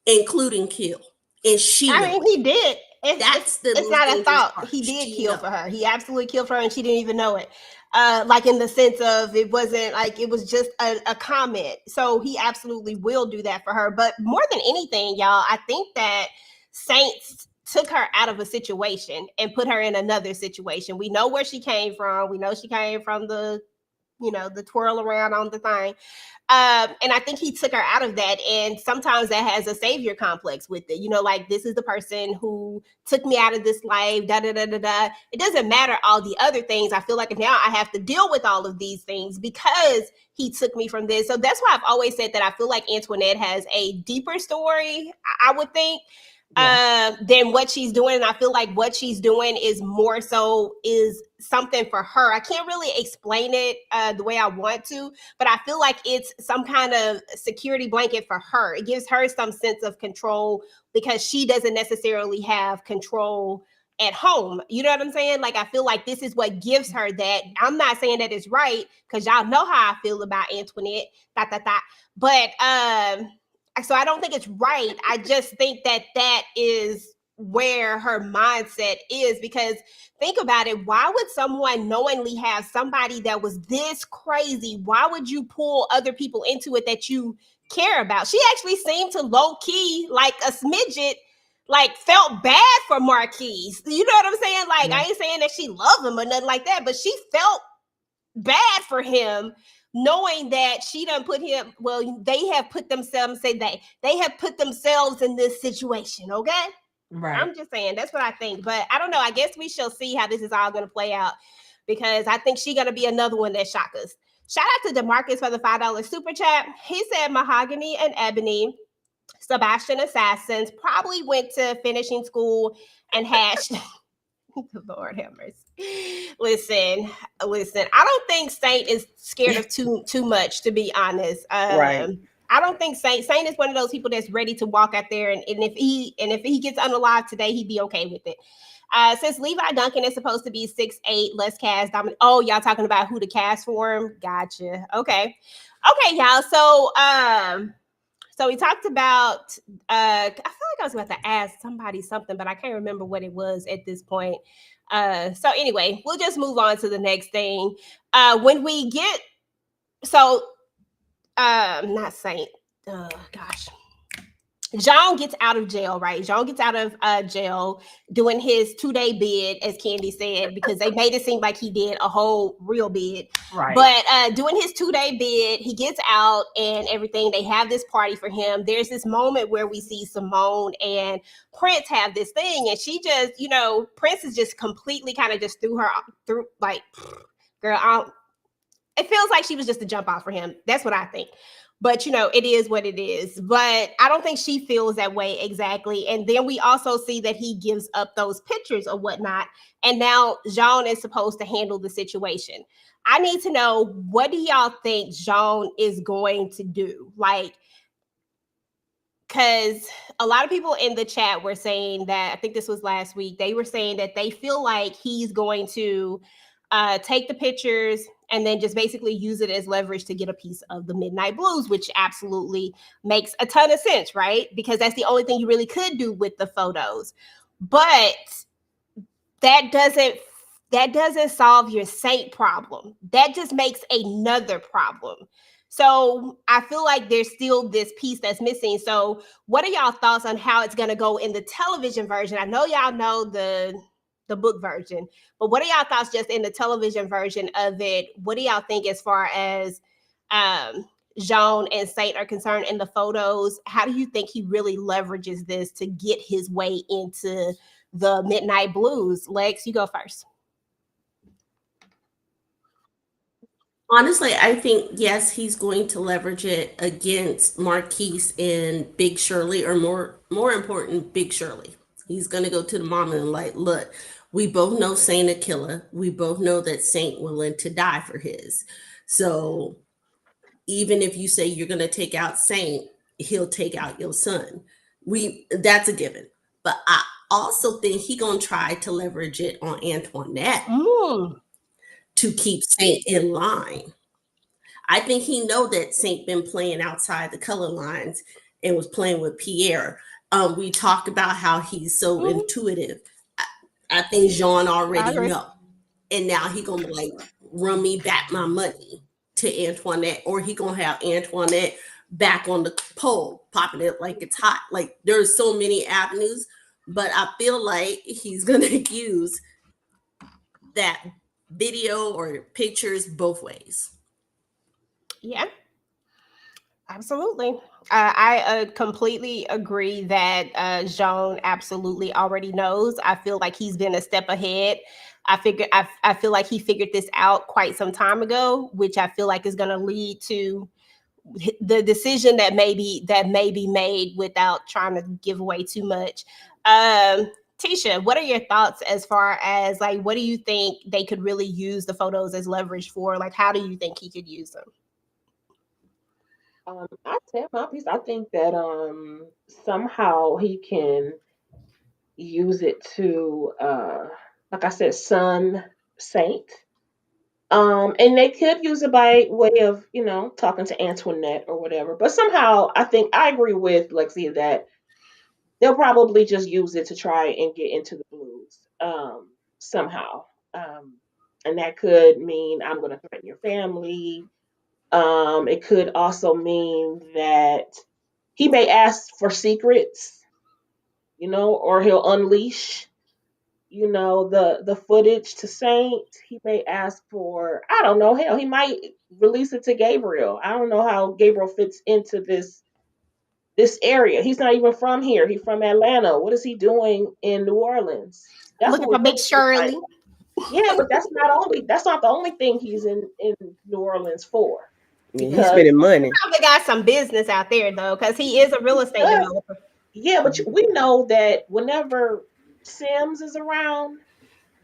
[SPEAKER 8] including kill. And
[SPEAKER 5] I mean, he did.
[SPEAKER 8] It's
[SPEAKER 5] not a thought. Part. He did kill for her. He absolutely killed for her, and she didn't even know it. Like in the sense of it wasn't like it was just a comment. So he absolutely will do that for her. But more than anything, y'all, I think that Saints took her out of a situation and put her in another situation. We know where she came from. We know she came from the twirl around on the thing. And I think he took her out of that. And sometimes that has a savior complex with it. Like, this is the person who took me out of this life, da, da, da, da, da. It doesn't matter all the other things. I feel like now I have to deal with all of these things because he took me from this. So that's why I've always said that I feel like Antoinette has a deeper story, I would think, than what she's doing. And I feel like what she's doing is more so is something for her. I can't really explain it the way I want to, but I feel like it's some kind of security blanket for her. It gives her some sense of control because she doesn't necessarily have control at home. You know what I'm saying? Like, I feel like this is what gives her that. I'm not saying that it's right, because y'all know how I feel about Antoinette, but so I don't think it's right. I just think that is where her mindset is, because think about it. Why would someone knowingly have somebody that was this crazy? Why would you pull other people into it that you care about? She actually seemed to low key, like a smidget, like felt bad for Marquise. You know what I'm saying? Like, I ain't saying that she loved him or nothing like that, but she felt bad for him knowing that she done put him, well, they have put themselves, say they have put themselves in this situation, okay?
[SPEAKER 7] Right.
[SPEAKER 5] I'm just saying, that's what I think. But I don't know. I guess we shall see how this is all going to play out because I think she's going to be another one that shock us. Shout out to DeMarcus for the $5 super chat. He said Mahogany and Ebony, Sebastian Assassins, probably went to finishing school and hashed. Lord have mercy. Listen. I don't think Saint is scared of too much, to be honest.
[SPEAKER 9] Right.
[SPEAKER 5] I don't think Saint is one of those people that's ready to walk out there, and if he gets unalive today, he'd be okay with it. Since Levi Duncan is supposed to be 6'8", less cast dominant. Oh, y'all talking about who to cast for him? Gotcha. Okay, y'all. So we talked about. I feel like I was about to ask somebody something, but I can't remember what it was at this point. So anyway, we'll just move on to the next thing. When we get not Saint. Gosh. John gets out of jail, right? John gets out of jail doing his 2-day bid, as Candy said, because they made it seem like he did a whole real bid.
[SPEAKER 7] Right.
[SPEAKER 5] But doing his 2-day bid, he gets out and everything. They have this party for him. There's this moment where we see Simone and Prince have this thing, and she just, Prince is just completely kind of just through like, girl, it feels like she was just a jump off for him. That's what I think. But, it is what it is. But I don't think she feels that way exactly. And then we also see that he gives up those pictures or whatnot. And now Jean is supposed to handle the situation. I need to know, what do y'all think Jean is going to do? Like, because a lot of people in the chat were saying that, I think this was last week, they were saying that they feel like he's going to take the pictures and then just basically use it as leverage to get a piece of the Midnight Blues, which absolutely makes a ton of sense, right? Because that's the only thing you really could do with the photos. But that doesn't solve your Saint problem. That just makes another problem. So I feel like there's still this piece that's missing. So what are y'all thoughts on how it's going to go in the television version? I know y'all know the book version, but what are y'all thoughts just in the television version of it? What do y'all think as far as Jean and Saint are concerned in the photos? How do you think he really leverages this to get his way into the Midnight Blues? Lex, you go first.
[SPEAKER 8] Honestly, I think, yes, he's going to leverage it against Marquise and Big Shirley, or more important, Big Shirley. He's going to go to the mom and like, look, we both know Saint a killer. We both know that Saint willing to die for his. So even if you say you're going to take out Saint, he'll take out your son. That's a given. But I also think he going to try to leverage it on Antoinette to keep Saint in line. I think he know that Saint been playing outside the color lines and was playing with Pierre. We talked about how he's so intuitive. I think Jean already know. And now he gonna like run me back my money to Antoinette, or he gonna have Antoinette back on the pole, popping it like it's hot. Like there's so many avenues, but I feel like he's gonna use that video or pictures both ways.
[SPEAKER 5] Yeah, absolutely. I completely agree that Jean absolutely already knows. I feel like he's been a step ahead. I feel like he figured this out quite some time ago, which I feel like is going to lead to the decision that may be made without trying to give away too much. Tisha, what are your thoughts as far as like, what do you think they could really use the photos as leverage for? Like, how do you think he could use them?
[SPEAKER 6] I tell my piece. I think that somehow he can use it to like I said, Sun Saint. And they could use it by way of, talking to Antoinette or whatever. But somehow I think I agree with Lexi that they'll probably just use it to try and get into the blues somehow. And that could mean I'm going to threaten your family. It could also mean that he may ask for secrets, or he'll unleash, the footage to Saint. He may ask for, I don't know, hell, he might release it to Gabriel. I don't know how Gabriel fits into this area. He's not even from here. He's from Atlanta. What is he doing in New Orleans? That's
[SPEAKER 5] Looking
[SPEAKER 6] what we
[SPEAKER 5] for Big
[SPEAKER 6] really need to find
[SPEAKER 5] Shirley.
[SPEAKER 6] out. Yeah, but that's not the only thing he's in New Orleans for.
[SPEAKER 9] Yeah, he's
[SPEAKER 6] Because
[SPEAKER 9] spending money.
[SPEAKER 5] Probably got some business out there though, because he is a real estate
[SPEAKER 6] does
[SPEAKER 5] developer.
[SPEAKER 6] yeah, but we know that whenever Sims is around,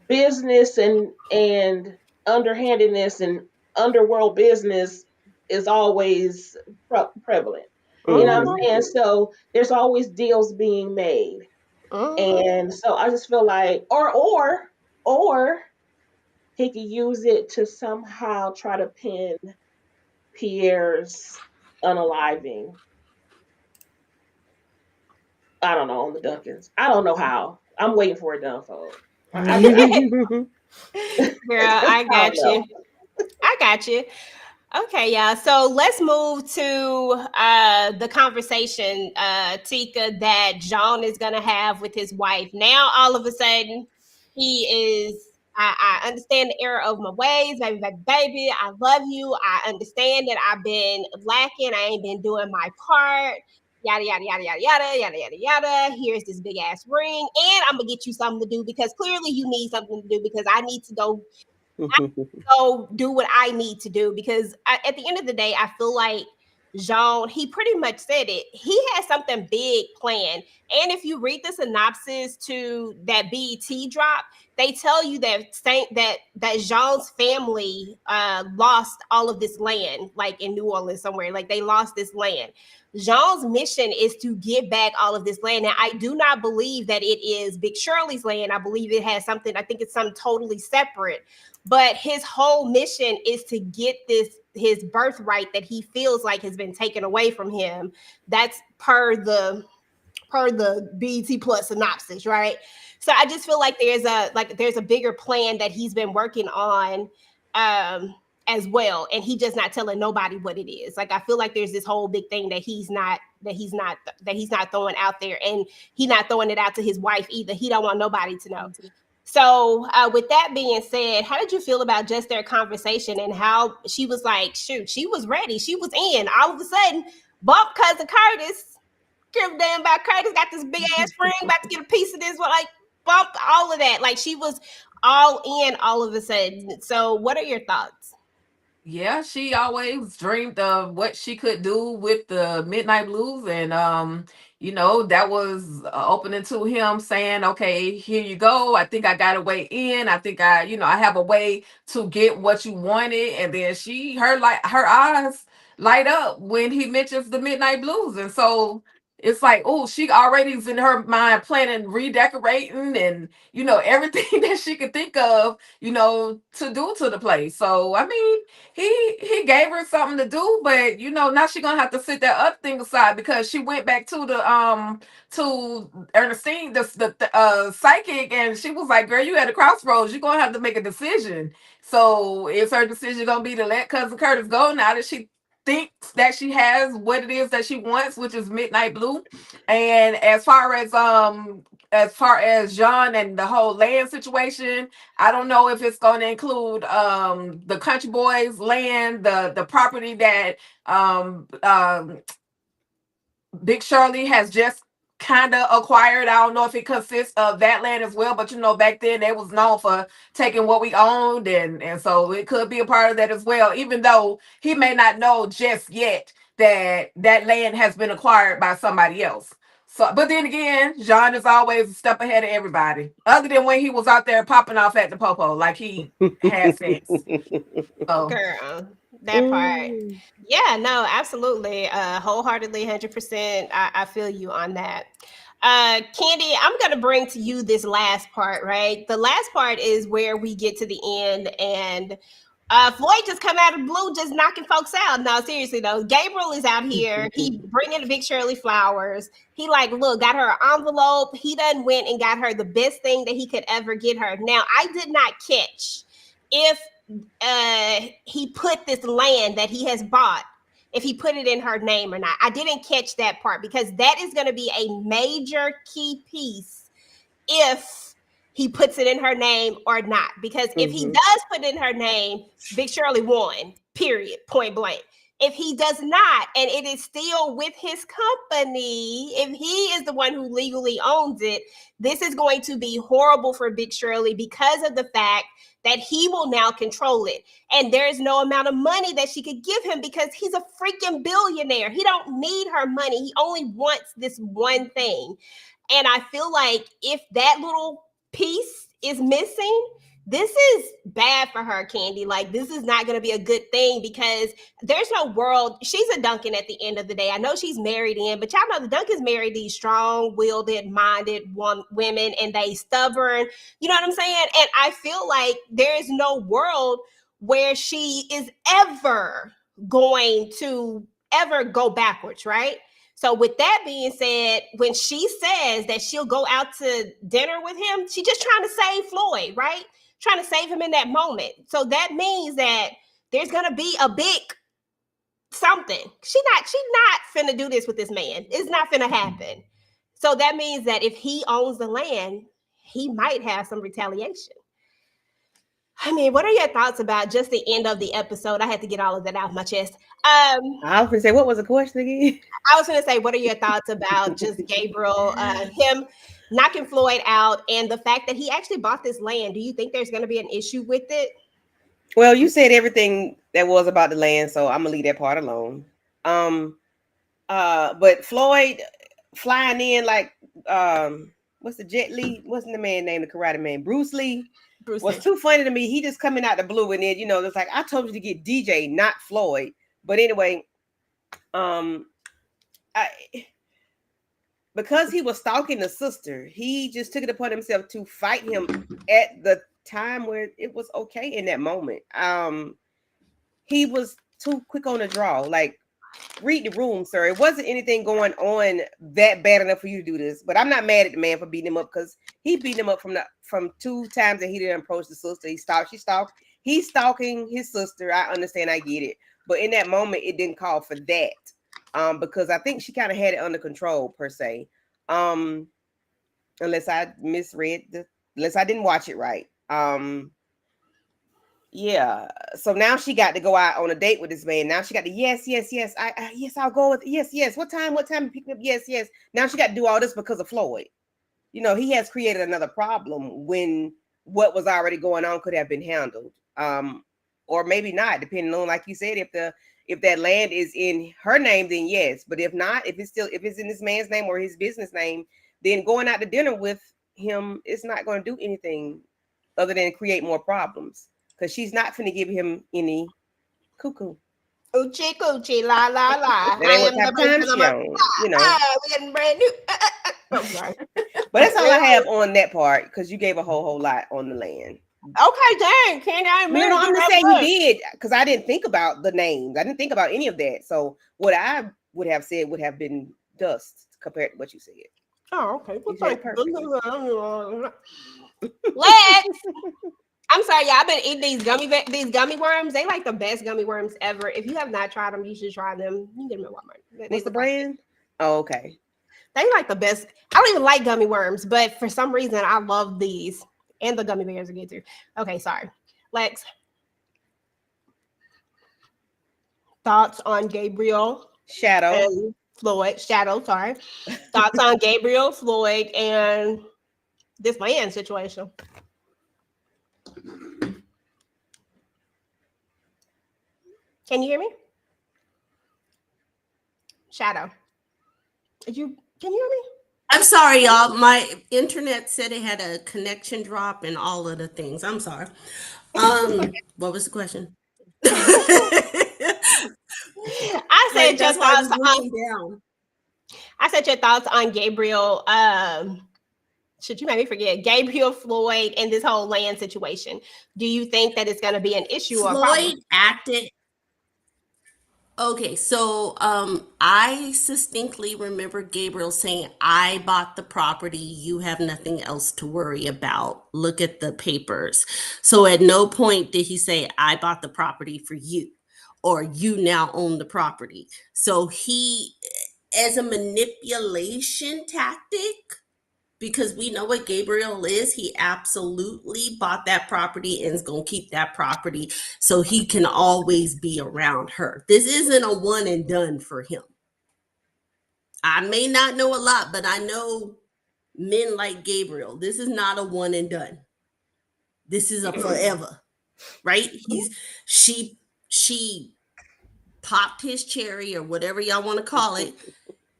[SPEAKER 6] business and underhandedness and underworld business is always prevalent. You know what I'm
[SPEAKER 9] Mm-hmm.
[SPEAKER 5] Mm-hmm.
[SPEAKER 6] saying? So there's always deals being made.
[SPEAKER 5] Mm-hmm.
[SPEAKER 6] And so I just feel like or he could use it to somehow try to pin Pierre's unaliving. I don't know, on the Duncans. I don't know how. I'm waiting for it to unfold. I really
[SPEAKER 5] Girl,
[SPEAKER 6] I
[SPEAKER 5] I
[SPEAKER 6] don't
[SPEAKER 5] got
[SPEAKER 6] know.
[SPEAKER 5] you. I got you. Okay, yeah. So let's move to the conversation, Tika, that John is gonna have with his wife. Now, all of a sudden, he is. I understand the error of my ways, baby, baby, baby. I love you. I understand that I've been lacking. I ain't been doing my part. Yada yada yada yada yada yada yada yada. Here's this big ass ring, and I'm gonna get you something to do because clearly you need something to do because I need to go do what I need to do because at the end of the day, I feel like Jean, he pretty much said it. He has something big planned. And if you read the synopsis to that BET drop, they tell you that Jean's family lost all of this land, like in New Orleans somewhere. Like they lost this land. Jean's mission is to get back all of this land. Now, I do not believe that it is Big Shirley's land. I believe it has something, I think it's something totally separate. But his whole mission is to get his birthright that he feels like has been taken away from him. That's per the BET Plus synopsis, right? So I just feel like there's a bigger plan that he's been working on as well, and he just not telling nobody what it is. Like I feel like there's this whole big thing that he's not throwing out there, and he not throwing it out to his wife either. He don't want nobody to know. So, with that being said, how did you feel about just their conversation and how she was like, shoot, she was ready, she was in. All of a sudden, bump cousin Curtis, give a damn about Curtis, got this big ass ring, about to get a piece of this, like bump all of that. Like she was all in all of a sudden. So, what are your thoughts?
[SPEAKER 7] Yeah, she always dreamed of what she could do with the Midnight Blues, and that was opening to him saying, "Okay, here you go. I think I got a way in. I think I have a way to get what you wanted." And then her eyes light up when he mentions the Midnight Blues, and so it's like, oh, she already is in her mind planning redecorating and everything that she could think of, to do to the place. So I mean he gave her something to do, but now she gonna have to sit that other thing aside because she went back to Ernestine, the psychic, and she was like, "Girl, you at a crossroads. You're gonna have to make a decision." So is her decision gonna be to let cousin Curtis go now that she thinks that she has what it is that she wants, which is Midnight Blue? And as far as John and the whole land situation, I don't know if it's going to include the country boys land, the property that Big Shirley has just kind of acquired. I don't know if it consists of that land as well, but back then they was known for taking what we owned, and so it could be a part of that as well, even though he may not know just yet that that land has been acquired by somebody else. So, but then again, John is always a step ahead of everybody, other than when he was out there popping off at the popo like he had sex. So
[SPEAKER 5] Girl, that part.
[SPEAKER 9] Mm.
[SPEAKER 5] Yeah, no, absolutely. Wholeheartedly, 100%. I feel you on that. Candy, I'm going to bring to you this last part, right? The last part is where we get to the end and Floyd just come out of the blue, just knocking folks out. No, seriously though, Gabriel is out here. He bringing the Big Shirley flowers. He like, look, got her an envelope. He done went and got her the best thing that he could ever get her. Now, I did not catch if he put this land that he has bought, if he put it in her name or not. I didn't catch that part because that is going to be a major key piece if he puts it in her name or not. Because if he
[SPEAKER 9] Mhm.
[SPEAKER 5] does put it in her name, Big Shirley won. period, point blank. If he does not, and it is still with his company, if he is the one who legally owns it, this is going to be horrible for Big Shirley because of the fact that he will now control it. And there is no amount of money that she could give him because he's a freaking billionaire. He don't need her money. He only wants this one thing. And I feel like if that little piece is missing, this is bad for her, Candy. Like, this is not going to be a good thing because there's no world. She's a Duncan at the end of the day. I know she's married in, but y'all know the Duncans married these strong-willed, minded women, and they stubborn. You know what I'm saying? And I feel like there is no world where she is ever going to ever go backwards, right? So with that being said, when she says that she'll go out to dinner with him, she's just trying to save Floyd, right? Trying to save him in that moment. So that means that there's gonna be a big something. She's not finna do this with this man. It's not finna happen. So that means that if he owns the land, he might have some retaliation. I mean, what are your thoughts about just the end of the episode? I had to get all of that out of my chest.
[SPEAKER 9] I was gonna say, what was the question again?
[SPEAKER 5] I was gonna say, what are your thoughts about just Gabriel, him knocking Floyd out, and the fact that he actually bought this land? Do you think there's gonna be an issue with it?
[SPEAKER 9] Well, you said everything that was about the land, so I'm gonna leave that part alone. But Floyd flying in like what's the Jet Li? What's the man name? The Karate Man, Bruce Lee. Was too funny to me. He just coming out the blue, and then it's like, I told you to get DJ, not Floyd. But anyway, because he was stalking the sister, he just took it upon himself to fight him at the time where it was okay in that moment. He was too quick on the draw. Like, read the room, sir. It wasn't anything going on that bad enough for you to do this. But I'm not mad at the man for beating him up, because he beat him up from 2 times that he didn't approach the sister. He stalked. He's stalking his sister. I understand. I get it. But in that moment, it didn't call for that. Because I think she kind of had it under control, per se. Unless I unless I didn't watch it right. Yeah. So now she got to go out on a date with this man. Now she got to yes. Yes, I'll go with yes. What time pick me up? Yes. Now she got to do all this because of Floyd. He has created another problem when what was already going on could have been handled. Or maybe not, depending on, like you said, if that land is in her name, then yes. But if not, if it's in this man's name or his business name, then going out to dinner with him is not going to do anything other than create more problems. Because she's not finna give him any cuckoo.
[SPEAKER 5] Coochie, la, la, la.
[SPEAKER 9] That ain't what type of time she on,
[SPEAKER 5] we're getting brand new.
[SPEAKER 9] Oh, sorry. But that's all I have on that part, because you gave a whole lot on the land.
[SPEAKER 5] Okay, dang. Can't I?
[SPEAKER 9] No, I'm just saying you did, because I didn't think about the names. I didn't think about any of that. So what I would have said would have been dust compared to what you said.
[SPEAKER 5] Oh, okay. Well, thank you. Lex. I'm sorry, y'all. I've been eating these gummy worms. They like the best gummy worms ever. If you have not tried them, you should try them. You can get them at Walmart.
[SPEAKER 9] What's the brand? Oh, okay.
[SPEAKER 5] They like the best. I don't even like gummy worms, but for some reason, I love these. And the gummy bears are good too. Okay, sorry. Lex. Thoughts on Gabriel?
[SPEAKER 9] Shadow.
[SPEAKER 5] And Floyd. Shadow, sorry. Thoughts on Gabriel, Floyd, and this land situation? Can you hear me? Shadow. Can you hear me?
[SPEAKER 8] I'm sorry, y'all. My internet said it had a connection drop and all of the things. I'm sorry. What was the question?
[SPEAKER 5] I said your thoughts on. I said your thoughts on Gabriel. Should you made me forget Gabriel, Floyd, and this whole land situation? Do you think that it's going to be an issue or problem?
[SPEAKER 8] Floyd acted. Okay, so I distinctly remember Gabriel saying, I bought the property. You have nothing else to worry about. Look at the papers. So at no point did he say, I bought the property for you, or you now own the property. So he, as a manipulation tactic, because we know what Gabriel is. He absolutely bought that property and is going to keep that property so he can always be around her. This isn't a one and done for him. I may not know a lot, but I know men like Gabriel. This is not a one and done. This is a forever, right? She popped his cherry or whatever y'all want to call it.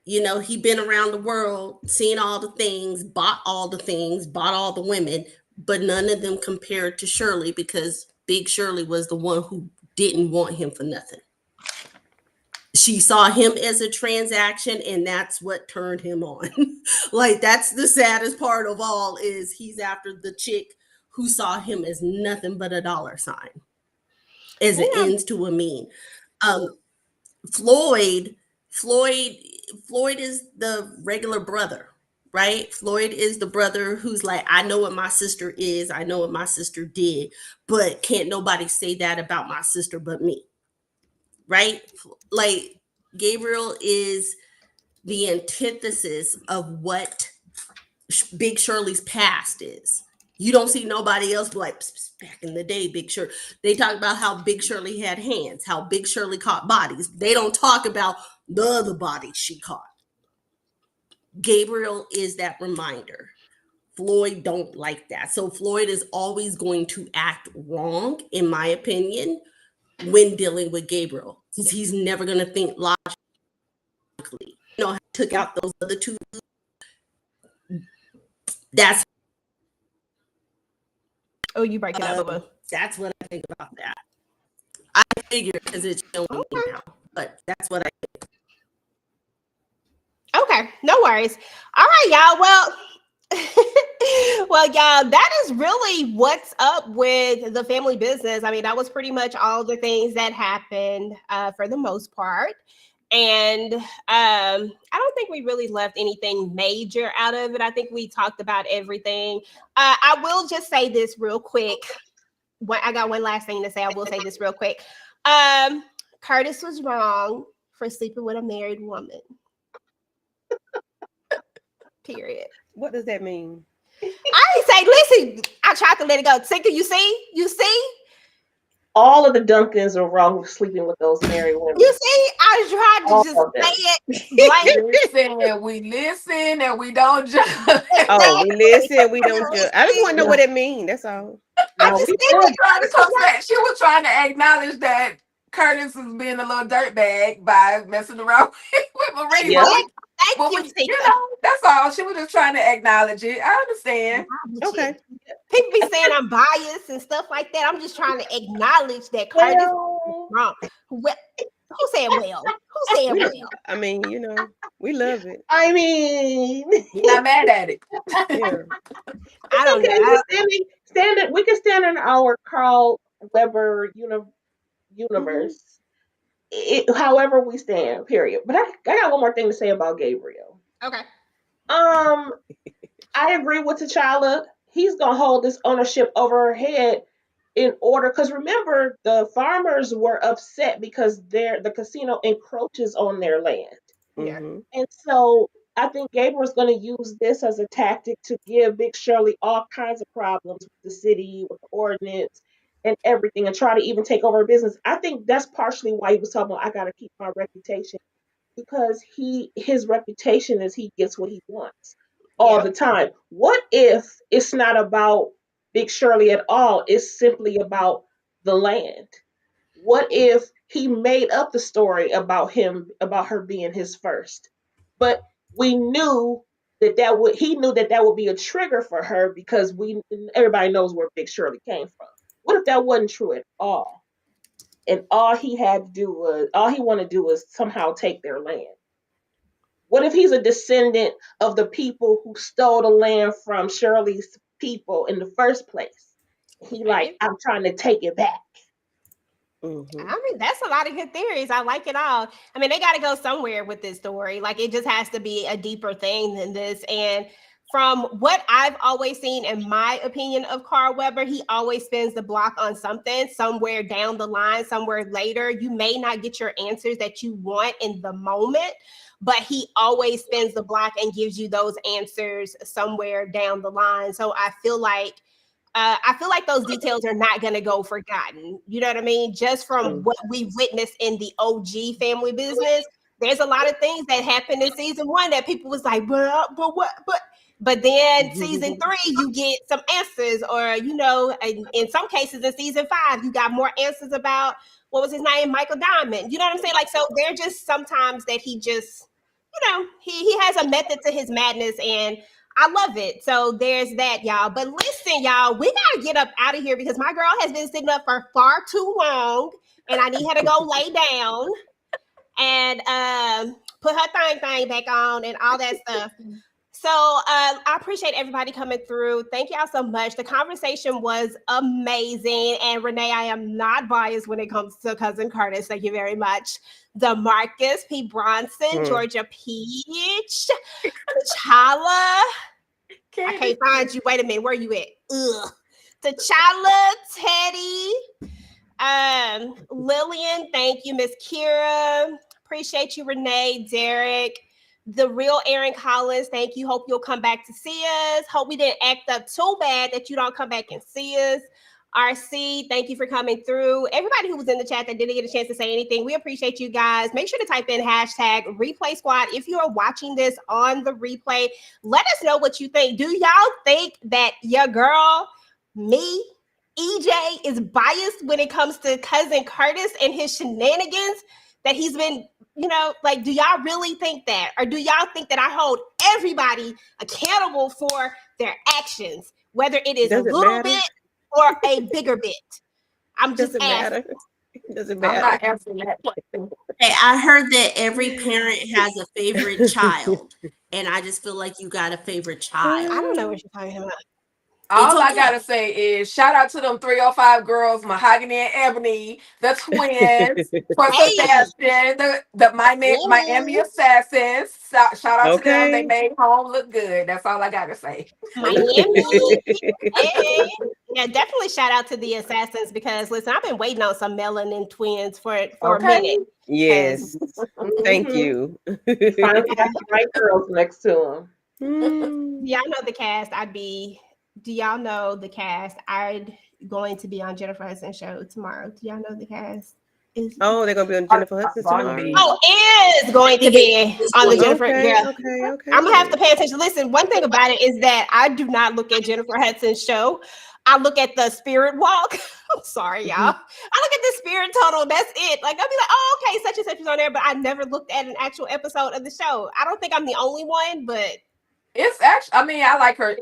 [SPEAKER 8] You know, he been around the world, seen all the things, bought all the women, but none of them compared to Shirley because Big Shirley was the one who didn't want him for nothing. She saw him as a transaction, and that's what turned him on. Like, that's the saddest part of all, is he's after the chick who saw him as nothing but a dollar sign, as an ends to a mean. Floyd is the regular brother, right? Floyd is the brother who's like, I know what my sister is, I know what my sister did, but can't nobody say that about my sister but me, right? Like, Gabriel is the antithesis of what Big Shirley's past is. You don't see nobody else like, back in the day, Big Shirley. They talk about how Big Shirley had hands, how Big Shirley caught bodies. They don't talk about the other bodies she caught. Gabriel is that reminder. Floyd don't like that. So Floyd is always going to act wrong, in my opinion, when dealing with Gabriel, because he's never going to think logically. You know, took out those other two. That's
[SPEAKER 5] you breaking up, Bubba.
[SPEAKER 8] That's what I think about that. I figure because it's showing me now, but that's what I think.
[SPEAKER 5] Okay, no worries. All right, y'all. Well, y'all, that is really what's up with the family business. I mean, that was pretty much all the things that happened for the most part. And I don't think we really left anything major out of it. I think we talked about everything. I will just say this real quick. I got one last thing to say. I will say this real quick. Curtis was wrong for sleeping with a married woman. Period.
[SPEAKER 9] What does that mean?
[SPEAKER 5] I didn't say, listen, I tried to let it go. Tinker, you see?
[SPEAKER 6] All of the Duncans are wrong for sleeping with those married women.
[SPEAKER 5] You see, I tried to just say it.
[SPEAKER 7] We listen and we don't judge.
[SPEAKER 9] Oh, we listen, we don't judge. I just want to know what it means. That's all.
[SPEAKER 7] She was trying to acknowledge that Curtis was being a little dirtbag by messing around with Marie.
[SPEAKER 5] Yeah. Thank you,
[SPEAKER 7] you know, that's all. She was just trying to acknowledge it. I understand.
[SPEAKER 9] Okay.
[SPEAKER 5] People be saying I'm biased and stuff like that. I'm just trying to acknowledge that Curtis is wrong. Who said well? Who said well?
[SPEAKER 9] I mean, you know, we love it.
[SPEAKER 6] I mean,
[SPEAKER 7] you're not mad at it.
[SPEAKER 9] Yeah.
[SPEAKER 5] I don't know.
[SPEAKER 6] We can stand in our Carl Weber universe. However we stand, period. But I got one more thing to say about Gabriel.
[SPEAKER 5] Okay.
[SPEAKER 6] I agree with T'Challa. He's gonna hold this ownership over her head in order, because remember, the farmers were upset because the casino encroaches on their land.
[SPEAKER 5] Yeah.
[SPEAKER 6] And so I think Gabriel's going to use this as a tactic to give Big Shirley all kinds of problems with the city, with the ordinance, and everything, and try to even take over her business. I think that's partially why he was talking about, I got to keep my reputation, because his reputation is he gets what he wants all the time. What if it's not about Big Shirley at all? It's simply about the land. What if he made up the story about her being his first? But we knew he knew that would be a trigger for her, because everybody knows where Big Shirley came from. What if that wasn't true at all? And all he wanted to do was somehow take their land. What if he's a descendant of the people who stole the land from Shirley's people in the first place? I'm trying to take it back.
[SPEAKER 5] I mean, that's a lot of good theories. I like it all. I mean, they got to go somewhere with this story. Like, it just has to be a deeper thing than this. And from what I've always seen, in my opinion, of Carl Weber, he always spins the block on something somewhere down the line, somewhere later. You may not get your answers that you want in the moment, but he always spins the block and gives you those answers somewhere down the line. So I feel like those details are not going to go forgotten. You know what I mean? Just from what we witnessed in the OG Family Business, there's a lot of things that happened in season 1 that people was like, but then season 3, you get some answers, or, you know, in some cases in season 5, you got more answers about, what was his name? Michael Diamond. You know what I'm saying? Like, so they're just sometimes that he just, you know, he has a method to his madness, and I love it. So there's that, y'all. But listen, y'all, we got to get up out of here because my girl has been sitting up for far too long, and I need her to go lay down and put her thing back on and all that stuff. So I appreciate everybody coming through. Thank y'all so much. The conversation was amazing. And Renee, I am not biased when it comes to Cousin Curtis. Thank you very much. DeMarcus P. Bronson, Georgia Peach, T'Challa. I can't find you. Wait a minute. Where you at? Ugh. T'Challa, Teddy, Lillian. Thank you, Miss Kira. Appreciate you, Renee, Derek. The real Aaron Collins, thank you. Hope you'll come back to see us. Hope we didn't act up too bad that you don't come back and see us. RC, thank you for coming through. Everybody who was in the chat that didn't get a chance to say anything, we appreciate you guys. Make sure to type in hashtag replay squad. If you are watching this on the replay, let us know what you think. Do y'all think that your girl, me, EJ, is biased when it comes to Cousin Curtis and his shenanigans that he's been, you know, like, do y'all really think that? Or do y'all think that I hold everybody accountable for their actions, whether it is a little bit or a bigger bit? I'm just asking.
[SPEAKER 9] Does it matter?
[SPEAKER 7] I'm not answering that question.
[SPEAKER 8] Hey, I heard that every parent has a favorite child, and I just feel like you got a favorite child.
[SPEAKER 5] I don't know what you're talking about.
[SPEAKER 7] All I gotta say is shout out to them 305 girls, Mahogany and Ebony, the twins, for Sebastian, the Miami Assassins. Shout out to them. They made home look good. That's all I gotta say.
[SPEAKER 5] Miami. Hey. Yeah, definitely shout out to the Assassins because listen, I've been waiting on some melanin twins for a minute.
[SPEAKER 9] Yes. Thank you.
[SPEAKER 6] Finally got the right girls next to them.
[SPEAKER 5] Y'all know the cast. Do y'all know the cast? I'm going to be on Jennifer Hudson's show tomorrow. Do y'all know the cast?
[SPEAKER 9] They're gonna be on Jennifer Hudson tomorrow.
[SPEAKER 5] Oh, is going to be on the Jennifer.
[SPEAKER 9] Okay.
[SPEAKER 5] I'm gonna have to pay attention. Listen, one thing about it is that I do not look at Jennifer Hudson's show. I look at the Spirit Walk. I'm sorry, y'all. I look at the Spirit Total. That's it. Like, I'll be like, oh, okay, such and such is on there, but I never looked at an actual episode of the show. I don't think I'm the only one, but
[SPEAKER 7] it's actually, I mean, I like her.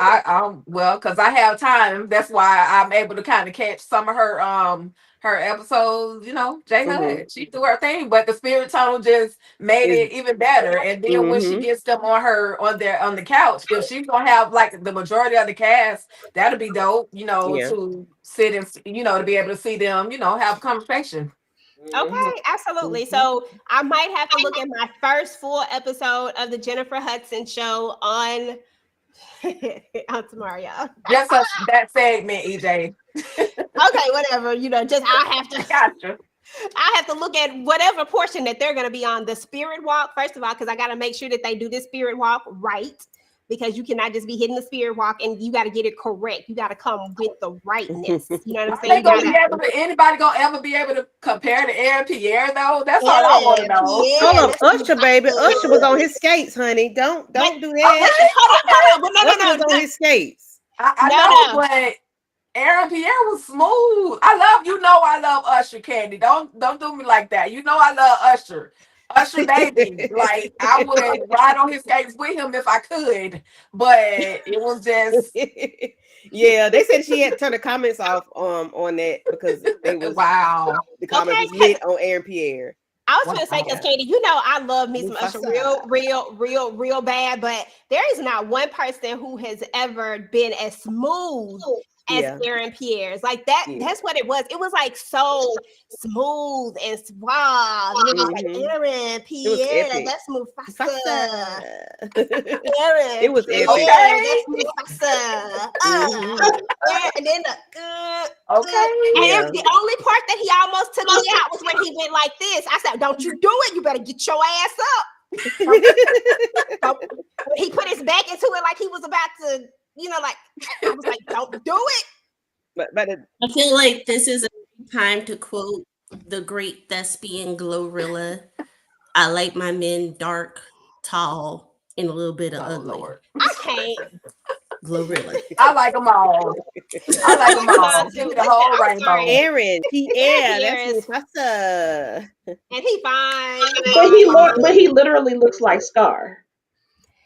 [SPEAKER 7] Well, because I have time. That's why I'm able to kind of catch some of her episodes. You know, J Hud, she do her thing, but the Spirit Tunnel just made it even better. And then when she gets them on the couch, if she's gonna have like the majority of the cast, that'll be dope. You know, to sit and to be able to see them. You know, have a conversation.
[SPEAKER 5] Okay, absolutely. So I might have to look at my first full episode of the Jennifer Hudson show on tomorrow, y'all.
[SPEAKER 7] Just that segment, EJ.
[SPEAKER 5] Okay, whatever. You know, just I have to look at whatever portion that they're going to be on the Spirit Walk. First of all, because I got to make sure that they do this Spirit Walk right. Because you cannot just be hitting the Spirit Walk and you got to get it correct. You got to come with the rightness. You know what I'm saying?
[SPEAKER 7] Anybody gonna ever be able to compare to Aaron Pierre though? That's all I want to know.
[SPEAKER 9] Hold on, Usher, baby. Usher was on his skates, honey. Don't do that.
[SPEAKER 5] Hold on.
[SPEAKER 9] Usher was on his skates.
[SPEAKER 7] I know, but Aaron Pierre was smooth. I love Usher, Candy. Don't do me like that. You know I love Usher. Usher baby, like I would ride on his skates with him if I could, but it was just
[SPEAKER 9] yeah. They said she had to turn the comments off on that because they was the comments was lit on Aaron Pierre.
[SPEAKER 5] I was gonna say because Katie, you know I love me some Usher real bad, but there is not one person who has ever been as smooth as
[SPEAKER 9] Yeah.
[SPEAKER 5] Aaron Pierre's. Like that,
[SPEAKER 9] Yeah.
[SPEAKER 5] that's what it was. It was like so smooth and suave. And it was like
[SPEAKER 9] Mhm.
[SPEAKER 5] Aaron
[SPEAKER 9] It was
[SPEAKER 5] Pierre,
[SPEAKER 9] epic.
[SPEAKER 5] that's Mufasa.
[SPEAKER 9] Mufasa.
[SPEAKER 5] Aaron
[SPEAKER 9] It was
[SPEAKER 5] Pierre,
[SPEAKER 9] epic.
[SPEAKER 5] that's Mufasa.
[SPEAKER 9] Mhm.
[SPEAKER 5] And then the
[SPEAKER 7] Okay.
[SPEAKER 5] and
[SPEAKER 9] Yeah.
[SPEAKER 5] the only part that he almost took me out was when he went like this. I said, "Don't you do it! You better get your ass up." He put his back into it like he was about to, like I was like, "Don't do it."
[SPEAKER 9] But
[SPEAKER 8] I feel like this is a time to quote the great thespian Glorilla. I like my men dark, tall, and a little bit of ugly.
[SPEAKER 7] Lord.
[SPEAKER 5] I can't.
[SPEAKER 8] Glorilla.
[SPEAKER 7] I like them all. I like them all. Give me the whole
[SPEAKER 5] I'm
[SPEAKER 7] rainbow.
[SPEAKER 5] sorry.
[SPEAKER 9] Aaron Pierre,
[SPEAKER 5] Pierre
[SPEAKER 9] that's Mufasa.
[SPEAKER 5] And he fine.
[SPEAKER 6] But he literally looks like Scar.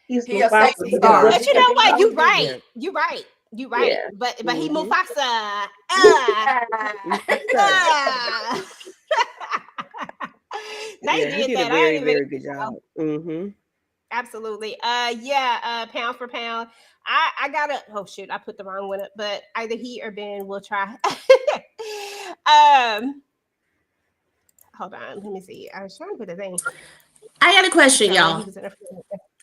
[SPEAKER 6] He's
[SPEAKER 7] He a
[SPEAKER 6] Mufasa.
[SPEAKER 7] sexy
[SPEAKER 9] He
[SPEAKER 7] star.
[SPEAKER 9] does.
[SPEAKER 5] But you know what? You're right. You're right. You're right.
[SPEAKER 6] Yeah.
[SPEAKER 5] But he
[SPEAKER 9] Mhm.
[SPEAKER 5] Mufasa.
[SPEAKER 9] Mufasa.
[SPEAKER 5] They
[SPEAKER 9] Yeah, he
[SPEAKER 5] did
[SPEAKER 9] did
[SPEAKER 5] that.
[SPEAKER 9] a
[SPEAKER 5] I
[SPEAKER 9] very,
[SPEAKER 5] ain't even
[SPEAKER 9] very good job. Mm-hmm.
[SPEAKER 5] absolutely. Pound for pound. I gotta I put the wrong one up, but either he or Ben will try. Hold on, let me see. I was trying to put the thing.
[SPEAKER 8] I got a question,
[SPEAKER 5] So
[SPEAKER 8] y'all.
[SPEAKER 5] he was in a-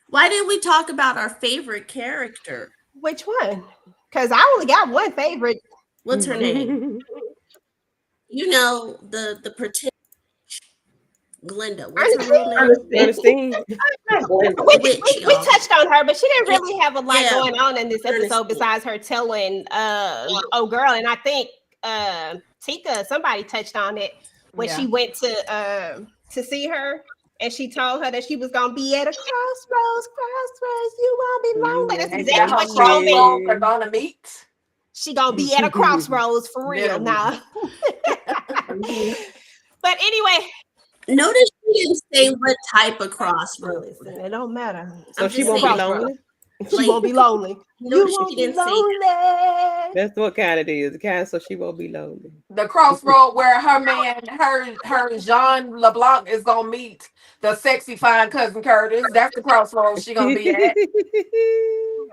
[SPEAKER 8] Why didn't we talk about our favorite character?
[SPEAKER 5] Which one? Because I only got one favorite.
[SPEAKER 8] What's her name? You know, the pretend Glenda. What's her real name?
[SPEAKER 9] Understand?
[SPEAKER 8] Witch,
[SPEAKER 5] We
[SPEAKER 8] y'all.
[SPEAKER 5] touched on her, but she didn't really have a lot
[SPEAKER 8] Yeah.
[SPEAKER 5] going on in this episode
[SPEAKER 8] Ernestine.
[SPEAKER 5] besides her telling oh girl, and I think Tika, somebody touched on it when she went to see her, and she told her that she was gonna be at a crossroads, you won't be lonely. That's
[SPEAKER 7] And
[SPEAKER 5] exactly
[SPEAKER 7] that
[SPEAKER 5] what
[SPEAKER 7] her
[SPEAKER 5] she gonna be.
[SPEAKER 7] crossroads are gonna meet.
[SPEAKER 5] She gonna be at a crossroads for real
[SPEAKER 7] Literally.
[SPEAKER 5] now. But anyway,
[SPEAKER 8] Notice she didn't say what type of crossroads.
[SPEAKER 5] listen, it don't matter.
[SPEAKER 9] So
[SPEAKER 8] I'm
[SPEAKER 9] she
[SPEAKER 8] just
[SPEAKER 9] won't be
[SPEAKER 8] saying.
[SPEAKER 9] lonely?
[SPEAKER 5] She
[SPEAKER 8] Like,
[SPEAKER 5] won't be lonely. You
[SPEAKER 8] notice
[SPEAKER 5] won't
[SPEAKER 8] she
[SPEAKER 5] be
[SPEAKER 8] didn't say
[SPEAKER 5] lonely.
[SPEAKER 9] That's what kind it is. Kind so she won't be lonely.
[SPEAKER 7] The crossroad where her man, her Jean LeBlanc is gonna meet the sexy fine cousin Curtis. That's the crossroads she gonna be at.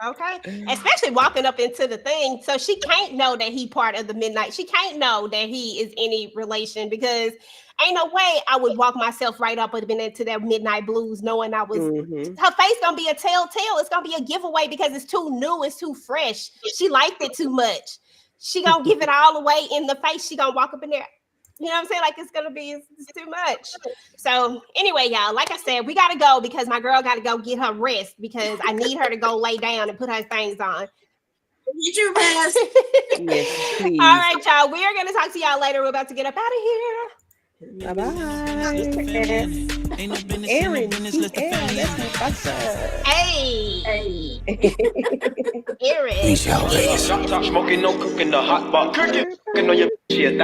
[SPEAKER 5] Okay. Especially walking up into the thing. So she can't know that he part of the midnight. She can't know that he is any relation because ain't no way I would walk myself right up and been into that midnight blues knowing I was her face gonna be a telltale. It's gonna be a giveaway because it's too new, it's too fresh. She liked it too much. She gonna give it all away in the face. She gonna walk up in there. You know what I'm saying? Like it's too much. So anyway, y'all, like I said, we gotta go because my girl gotta go get her rest because I need her to go lay down and put her things on.
[SPEAKER 8] Get your rest.
[SPEAKER 9] Yes, please.
[SPEAKER 5] All right, y'all. We are gonna talk to y'all later. We're about to get up out of here.
[SPEAKER 9] Bye-bye.
[SPEAKER 3] Ain't no business,
[SPEAKER 9] Aaron,
[SPEAKER 3] ain't no business, let the family in.
[SPEAKER 9] that's Mufasa.
[SPEAKER 5] Hey, Aaron.
[SPEAKER 4] We shall raise.
[SPEAKER 2] Stop smoking, no cooking, the hot box. Cooking on your shit.